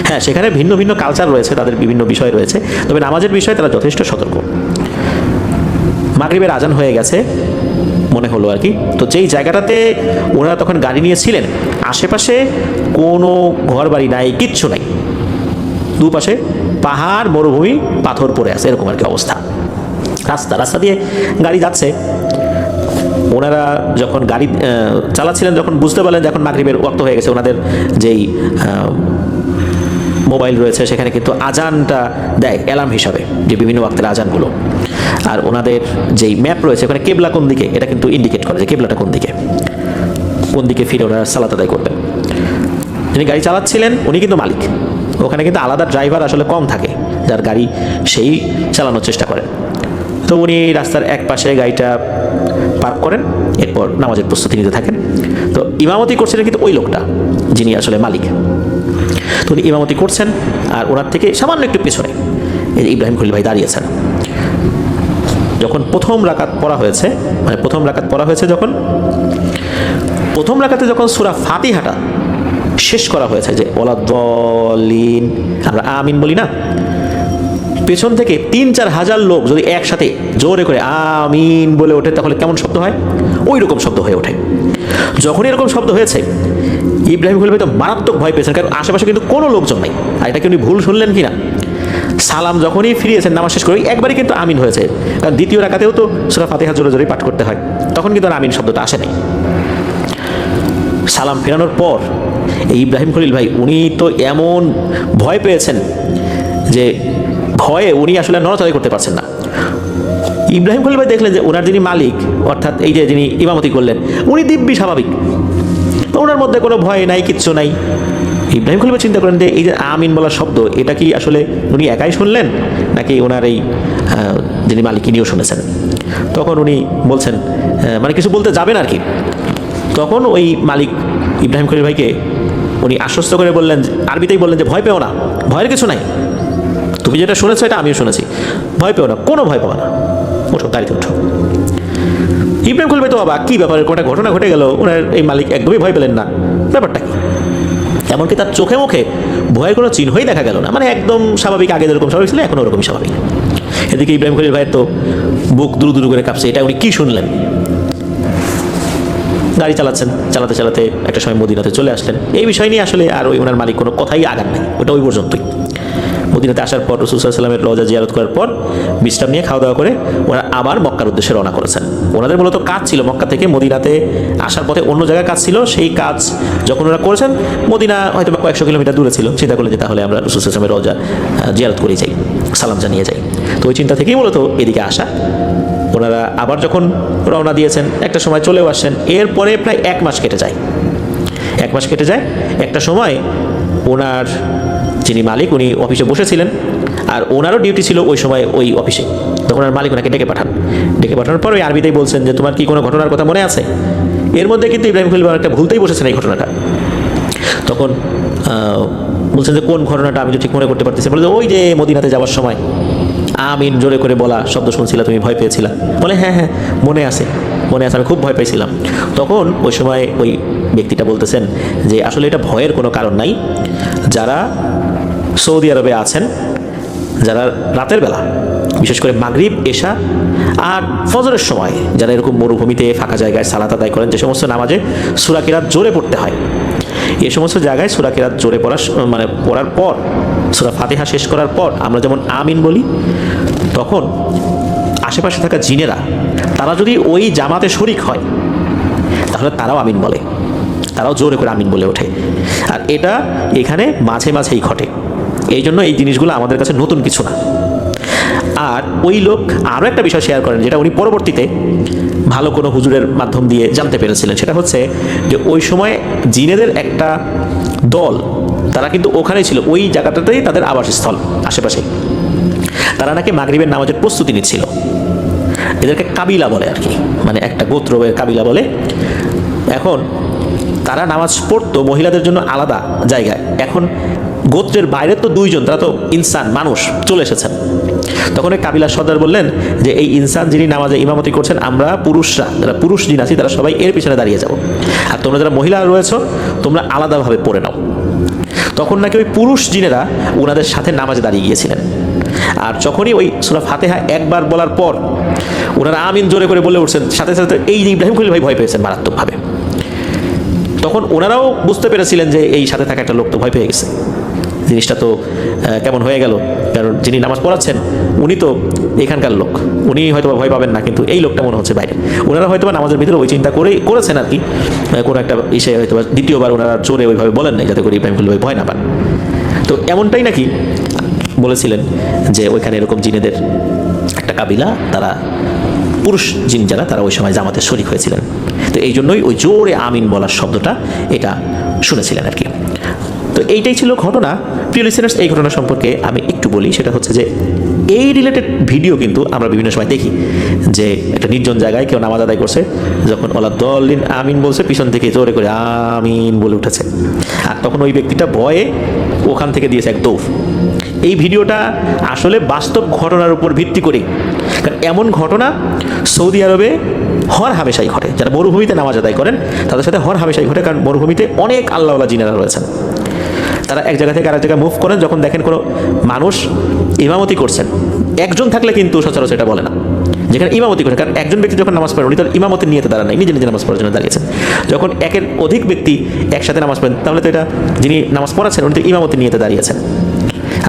A: হ্যাঁ, সেখানে ভিন্ন ভিন্ন কালচার রয়েছে, তাদের বিভিন্ন বিষয় রয়েছে, তবে নামাজের বিষয়ে তারা যথেষ্ট সতর্ক। মাগরিবের আজান হয়ে গেছে মনে হলো আর কি। তো যেই জায়গাটাতে ওনারা তখন গাড়ি নিয়েছিলেন, আশেপাশে কোনো ঘর বাড়ি নাই, কিচ্ছু নাই। দুপাশে পাহাড়, মরুভূমি, পাথর পড়ে আছে, এরকম আর কি অবস্থা। রাস্তা দিয়ে গাড়ি যাচ্ছে। ওনারা যখন গাড়ি চালাচ্ছিলেন, যখন বুঝতে পারলেন যে এখন মাগরিবের ওয়াক্ত হয়ে গেছে, ওনাদের যেই মোবাইল রয়েছে সেখানে কিন্তু আজানটা দেয় অ্যালার্ম হিসাবে, যে বিভিন্ন ওয়াক্তের আজানগুলো। আর ওনাদের যেই ম্যাপ রয়েছে ওখানে কেবলা কোন দিকে, এটা কিন্তু ইন্ডিকেট করে যে কেবলাটা কোন দিকে ফিরে ওরা সালাত আদায় করবেন। যিনি গাড়ি চালাচ্ছিলেন উনি কিন্তু মালিক। ওখানে কিন্তু আলাদা ড্রাইভার আসলে কম থাকে, যার গাড়ি সেই চালানোর চেষ্টা করেন। তো উনি রাস্তার এক পাশে গাড়িটা পার্ক করেন, এরপর নামাজের প্রস্তুতি নিতে থাকেন। তো ইমামতি করছিলেন কিন্তু ওই লোকটা, যিনি আসলে মালিক। তো উনি ইমামতি করছেন, আর ওনার থেকে সামান্য একটু পেছনে এই যে ইব্রাহিম খলিল ভাই দাঁড়িয়েছেন। যখন প্রথম রাকাত পড়া হয়েছে, যখন প্রথম রাকাতে যখন সূরা ফাতিহাটা শেষ করা হয়েছে, যে ওয়ালাদ-দাল্লিন আমরা আমিন বলি না, পেছন থেকে 3-4 হাজার লোক যদি একসাথে জোরে করে আমিন বলে ওঠে, তাহলে কেমন শব্দ হয়? ওই রকম শব্দ হয়ে ওঠে। যখন এরকম শব্দ হয়েছে, ইব্রাহিম খলিল ভাই তো মারাত্মক ভয় পেয়েছেন, কারণ আশেপাশে কিন্তু কোনো লোকজন নাই। আর এটা কি উনি ভুল শুনলেন কিনা? সালাম যখনই ফিরিয়েছেন নামাজ শেষ করে, একবারই কিন্তু আমিন হয়েছে, কারণ দ্বিতীয় রাকাতেও তো সূরা ফাতিহা জোরে জোরে পাঠ করতে হয়, তখন কিন্তু আর আমিন শব্দটা আসে নাই। সালাম ফেরানোর পর এই ইব্রাহিম খলিল ভাই উনি তো এমন ভয় পেয়েছেন যে ভয়ে উনি আসলে নড়াচড়াই করতে পারছেন না। ইব্রাহিম খলিল ভাই দেখলেন যে ওনার যিনি মালিক, অর্থাৎ এই যে যিনি ইমামতি করলেন, উনি দিব্যি স্বাভাবিক, ওনার মধ্যে কোনো ভয় নাই, কিচ্ছু নাই। ইব্রাহিম খলিল ভাই চিন্তা করেন যে এই যে আমিন বলার শব্দ, এটা কি আসলে উনি একাই শুনলেন, নাকি ওনার এই যিনি মালিক ইনিও শুনেছেন? তখন উনি বলছেন, মানে কিছু বলতে যাবেন আর কি। তখন ওই মালিক ইব্রাহিম খলিল ভাইকে উনি আশ্বস্ত করে বললেন, আরবিতেই বললেন যে ভয় পেও না, ভয়ের কিছু নাই, তুমি যেটা শুনেছো এটা আমিও শুনেছি, ভয় পেও না, কোনো ভয় পাবা না, ওঠো, গাড়িতে ওঠো। ইব্রাহিম খলিল ভাই তো বাবা, কী ব্যাপার, কোনো ঘটনা ঘটে গেল, ওনার এই মালিক একদমই ভয় পেলেন না, ব্যাপারটা কি? এমনকি তার চোখে মুখে ভয়ের কোনো চিহ্নই দেখা গেল না, মানে একদম স্বাভাবিক, আগে যেরকম স্বাভাবিক ছিল এখন ওরকমই স্বাভাবিক। এদিকে ইব্রাহিম খলিল ভাইয়ের তো বুক দুরু দুরু করে কাঁপছে, এটা উনি কী শুনলেন। গাড়ি চালাতে চালাতে একটা সময় মদিনাতে চলে আসলেন। এই বিষয় নিয়ে আসলে আর ওই ওনার মালিক কোনো কথাই আগান নাই, ওটা ওই পর্যন্তই। মদিনাতে আসার পর রাসূল সাল্লাল্লাহু আলাইহি ওয়াসাল্লামের রওজা জিয়ারত করার পর বিশ্রাম নিয়ে খাওয়া দাওয়া করে ওরা আবার মক্কার উদ্দেশ্যে রওনা করেছেন। ওনাদের মূলত কাজ ছিল মক্কা থেকে মদিনাতে আসার পথে অন্য জায়গায় কাজ ছিল, সেই কাজ যখন ওরা করেছেন, মদিনা হয়তো কয়েকশো কিলোমিটার দূরে ছিল, চিন্তা করলেন যে তাহলে আমরা রাসূল সাল্লাল্লাহু আলাইহি ওয়াসাল্লামের রওজা জিয়ারত করে যাই, সালাম জানিয়ে যাই। তো ওই চিন্তা থেকেই মূলত এদিকে আসা। ওনারা আবার যখন রওনা দিয়েছেন, একটা সময় চলেও আসছেন। এরপরে প্রায় 1 মাস কেটে যায়। একটা সময় ওনার যিনি মালিক উনি অফিসে বসেছিলেন, আর ওনারও ডিউটি ছিল ওই সময় ওই অফিসে। তখন ওনার মালিক ওনাকে ডেকে পাঠানোর পর ওই আরবিতেই বলছেন যে তোমার কি কোনো ঘটনার কথা মনে আছে? এর মধ্যে কিন্তু ইব্রাহিম খলিল একটা ভুলতেই বসেছেন এই ঘটনাটা। তখন বলছেন যে কোন ঘটনাটা, আমি তো ঠিক মনে করতে পারতেছি। বলে যে ওই যে মদিনাতে যাওয়ার সময় আমিন জোরে করে বলা শব্দ শুনছিলা, তুমি ভয় পেয়েছিলা। বলে হ্যাঁ, মনে আছে, আমি খুব ভয় পাইছিলাম। তখন ওই সময় ওই ব্যক্তিটা বলতেছেন যে আসলে এটা ভয়ের কোনো কারণ নাই। যারা সৌদি আরবে আছেন, যারা রাতের বেলা বিশেষ করে মাগরিব, এশা আর ফজরের সময় যারা এরকম মরুভূমিতে ফাঁকা জায়গায় সালাত আদায় করেন, যে সমস্ত নামাজে সূরা কিরাত জোরে পড়তে হয়, এই সমস্ত জায়গায় সূরা কিরাত জোরে পড়ার পর, সূরা ফাতিহা শেষ করার পর আমরা যেমন আমিন বলি, তখন আশেপাশে থাকা জিনেরা তারা যদি ওই জামাতে শরিক হয় তাহলে তারাও আমিন বলে, তারাও জোরে করে আমিন বলে ওঠে। আর এটা এখানে মাঝে মাঝেই ঘটে, এই জন্য এই জিনিসগুলো আমাদের কাছে নতুন কিছু না। আর ওই লোক আরও একটা বিষয় শেয়ার করেন, যেটা উনি পরবর্তীতে ভালো কোনো হুজুরের মাধ্যম দিয়ে জানতে পেরেছিলেন। সেটা হচ্ছে যে ওই সময় জিনেদের একটা দল, তারা কিন্তু ওখানেই ছিল, ওই জায়গাটাতেই তাদের আবাসস্থল আশেপাশে। তারা নাকি মাগরিবের নামাজের প্রস্তুতি নিচ্ছিল। এদেরকে কাবিলা বলে আর কি, মানে একটা গোত্রের কাবিলা বলে। এখন তারা নামাজ পড়তো মহিলাদের জন্য আলাদা জায়গায়। এখন গোত্রের বাইরে তো দুইজন, তারা তো ইনসান, মানুষ চলে এসেছেন। তখন এই কাবিলার সর্দার বললেন যে এই ইনসান যিনি নামাজে ইমামতি করছেন, আমরা পুরুষরা, যারা পুরুষ জিন আছি তারা সবাই এর পিছনে দাঁড়িয়ে যাব, আর তোমরা যারা মহিলা রয়েছো তোমরা আলাদাভাবে পড়ে নাও। তখন নাকি ওই পুরুষ জিনেরা ওনাদের সাথে নামাজে দাঁড়িয়ে গিয়েছিলেন। আর যখনই ওই সূরা ফাতিহা একবার বলার পর ওনারা আমিন জোরে করে বলে উঠছেন, সাথে সাথে এই যে ইব্রাহিম খলিল ভাই ভয় পেয়েছেন মারাত্মকভাবে। তখন ওনারাও বুঝতে পেরেছিলেন যে এই সাথে থাকা একটা লোক তো ভয় পেয়ে গেছে, জিনিসটা তো কেমন হয়ে গেল। কারণ যিনি নামাজ পড়াচ্ছেন উনি তো এখানকার লোক, উনি হয়তো ভয় পাবেন না, কিন্তু এই লোকটা মনে হচ্ছে বাইরে। ওনারা হয়তো নামাজের ভিতরে ওই চিন্তা করেছেন আর কি, কোনো একটা বিষয়ে হয়তো দ্বিতীয়বার ওনারা জোরে ওইভাবে বলেন নাই যাতে করে ইব্রাহিম খলিল ভাই ভয় না পান। তো এমনটাই নাকি বলেছিলেন যে ওইখানে এরকম জিনেদের একটা কাবিলা, তারা পুরুষ জিন যারা, তারা ওই সময় জামাতে শরীক হয়েছিলেন। তো এই জন্যই ওই জোরে আমিন বলার শব্দটা এটা শুনেছিলেন আর কি। তো এইটাই ছিল ঘটনা। প্রিয় লিসেনার্স, এই ঘটনা সম্পর্কে আমি একটু বলি। সেটা হচ্ছে যে এই রিলেটেড ভিডিও কিন্তু আমরা বিভিন্ন সময় দেখি, যে একটা নির্জন জায়গায় কেউ নামাজ আদায় করছে, যখন ওলা দলিন আমিন বলছে, পিছন থেকে জোরে করে আমিন বলে উঠেছে, আর তখন ওই ব্যক্তিটা ভয়ে ওখান থেকে দিয়েছে এক দৌড়। এই ভিডিওটা আসলে বাস্তব ঘটনার উপর ভিত্তি করে, কারণ এমন ঘটনা সৌদি আরবে হর হামেশাই ঘটে। যারা মরুভূমিতে নামাজ আদায় করেন তাদের সাথে হর হামেশাই ঘটে, কারণ মরুভূমিতে অনেক আল্লাহওয়ালা জিনেরা রয়েছেন। তারা এক জায়গা থেকে আরেক জায়গায় মুভ করেন, যখন দেখেন কোনো মানুষ ইমামতি করছেন, একজন থাকলে কিন্তু সচরাচর এটা বলে না যেখানে ইমামতি করেন, কারণ একজন ব্যক্তি যখন নামাজ পড়েন উনি তার ইমামতি নিয়েতে দাঁড়ান নাই, নিজে নিজে নামাজ পড়ার জন্য দাঁড়িয়েছেন। যখন একের অধিক ব্যক্তি একসাথে নামাজ পড়েন তাহলে তো এটা যিনি নামাজ পড়াচ্ছেন উনি তো ইমামতি নিয়েতে দাঁড়িয়েছেন,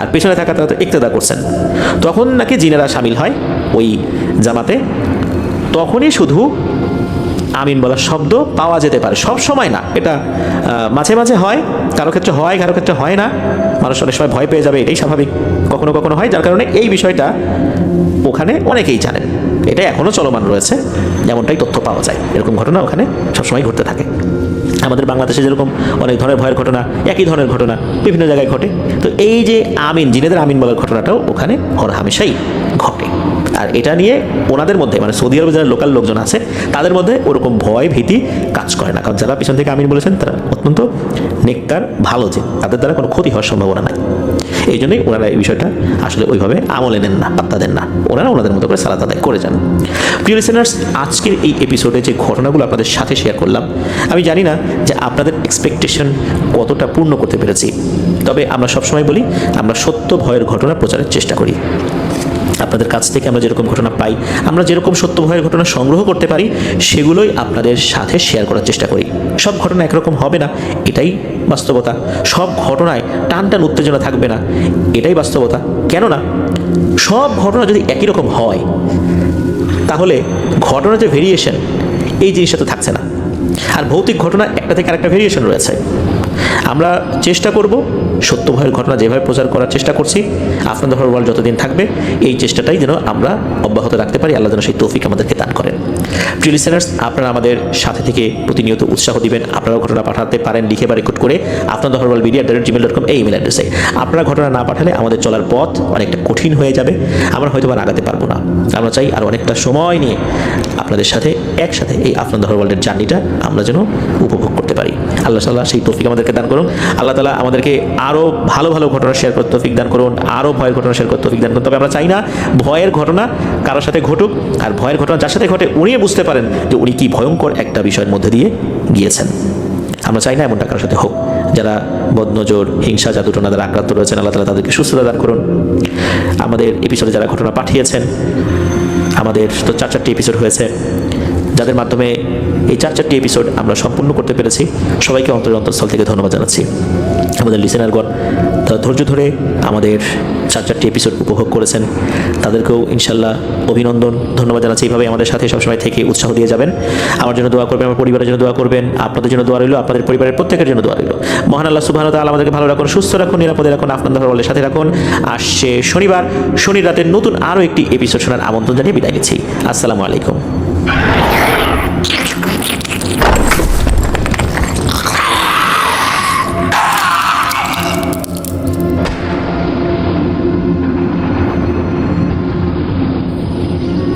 A: আর পেছনে থাকা তারা তো ইক্তেদা করছেন। তখন নাকি জিনেরা শামিল হয় ওই জামাতে, তখনই শুধু আমিন বলার শব্দ পাওয়া যেতে পারে, সব সময় না। এটা মাঝে মাঝে হয়, কারো ক্ষেত্রে হয়, কারো ক্ষেত্রে হয় না। মানুষ অনেক সময় ভয় পেয়ে যাবে, এটাই স্বাভাবিক। কখনো কখনো হয়, যার কারণে এই বিষয়টা ওখানে অনেকেই জানেন। এটা এখনও চলমান রয়েছে, যেমনটাই তথ্য পাওয়া যায়। এরকম ঘটনা ওখানে সবসময় ঘটতে থাকে। আমাদের বাংলাদেশে যেরকম অনেক ধরনের ভয়ের ঘটনা, একই ধরনের ঘটনা বিভিন্ন জায়গায় ঘটে। তো এই যে আমিন, জিনেদের আমিন বলার ঘটনাটাও ওখানে হর হামেশাই ঘটে। আর এটা নিয়ে ওনাদের মধ্যে, মানে সৌদি আরবে যারা লোকাল লোকজন আছে তাদের মধ্যে ওরকম ভয় ভীতি কাজ করে না, কারণ যারা পিছন থেকে আমিন বলেছেন তারা অত্যন্ত নেককার, ভালো, যে তাদের দ্বারা কোনো ক্ষতি হওয়ার সম্ভাবনা নাই। এই জন্যই ওনারা এই বিষয়টা আসলে ওইভাবে আমলে নেন না, পাত্তা দেন না। ওনারা ওনাদের মতো করে সালাত আদায় করে যান। প্রিয় লিসেনার্স, আজকের এই এপিসোডে যে ঘটনাগুলো আপনাদের সাথে শেয়ার করলাম, আমি জানি না যে আপনাদের এক্সপেকটেশন কতটা পূর্ণ করতে পেরেছি। তবে আমরা সবসময় বলি, আমরা সত্য ভয়ের ঘটনা প্রচারের চেষ্টা করি। আপনাদের কাছ থেকে আমরা যেরকম ঘটনা পাই, আমরা যেরকম সত্য ভয়ের ঘটনা সংগ্রহ করতে পারি, সেগুলোই আপনাদের সাথে শেয়ার করার চেষ্টা করি। সব ঘটনা একরকম হবে না, এটাই বাস্তবতা। সব ঘটনায় টান টান উত্তেজনা থাকবে না, এটাই বাস্তবতা। কেননা সব ঘটনা যদি একই রকম হয় তাহলে ঘটনার যে ভেরিয়েশন, এই জিনিসটা তো থাকছে না। আর ভৌতিক ঘটনা একটা থেকে আরেকটা ভেরিয়েশন রয়েছে। আমরা চেষ্টা করব সত্য ভয়ের ঘটনা যেভাবে প্রচার করার চেষ্টা করছি, আপনাদের ওয়ার্ল্ড যতদিন থাকবে এই চেষ্টাটাই যেন আমরা অব্যাহত রাখতে পারি। আল্লাহ যেন সেই তৌফিক আমাদেরকে দান করেন। প্রিয় লিসেনার্স, আপনারা আমাদের সাথে থেকে প্রতিনিয়ত উৎসাহ দিবেন। আপনারাও ঘটনা পাঠাতে পারেন লিখে বা রেকর্ড করে আপনাদের ওয়ার্ল্ড media@gmail.com এই ইমেল অ্যাড্রেসে। আপনারা ঘটনা না পাঠালে আমাদের চলার পথ অনেকটা কঠিন হয়ে যাবে, আমরা হয়তো বা আগাতে পারবো না। আমরা চাই আর অনেকটা সময় নিয়ে আপনাদের সাথে একসাথে এই আপনাদের ওয়ার্ল্ডের জার্নিটা আমরা যেন উপভোগ করতে পারি। আল্লাহ তাআলা সেই তৌফিক আমাদেরকে দান করুন। আল্লাহ তাআলা আমাদেরকে আরও ভালো ভালো ঘটনা শেয়ার করতে তৌফিক দান করুন, আরও ভয়ের ঘটনা শেয়ার করতে তৌফিক দান করুন। তবে আমরা চাই না ভয়ের ঘটনা কারোর সাথে ঘটুক, আর ভয়ের ঘটনা যার সাথে ঘটে উনিও বুঝতে পারেন যে উনি কি ভয়ঙ্কর একটা বিষয়ের মধ্যে দিয়ে গিয়েছেন। আমরা চাই না এমনটা কারোর সাথে হোক। যারা বদনজর, হিংসা, জাদুটনা দ্বারা আক্রান্ত রয়েছেন, আল্লাহ তাআলা তাদেরকে সুস্থতা দান করুন। আমাদের এপিসোডে যারা ঘটনা পাঠিয়েছেন, আমাদের তো 4-4টি এপিসোড হয়েছে, যাদের মাধ্যমে এই 4-4টি এপিসোড আমরা সম্পূর্ণ করতে পেরেছি, সবাইকে অন্তঃস্থল থেকে ধন্যবাদ জানাচ্ছি। আমাদের লিসেনারগণ ধৈর্য ধরে আমাদের 4-4টি এপিসোড উপভোগ করেছেন, তাদেরকেও ইনশাল্লাহ অভিনন্দন, ধন্যবাদ জানাচ্ছি। এইভাবে আমাদের সাথে সবসময় থেকে উৎসাহ দিয়ে যাবেন। আমার জন্য দোয়া করবেন, আমার পরিবারের জন্য দোয়া করবেন, আপনাদের জন্য দোয়া রইল, আপনাদের পরিবারের প্রত্যেকের জন্য দোয়া রইল। মহান আল্লাহ সুবহানাহু ওয়া তাআলা আমাদেরকে ভালো রাখুন, সুস্থ রাখুন, নিরাপদে রাখুন, আপনাদের দরবারের সাথে রাখুন। আসছে শনিবার, শনি রাতের নতুন আরও একটি এপিসোড শোনার আমন্ত্রণ জানিয়ে বিদায় নিচ্ছি। আসসালামু আলাইকুম।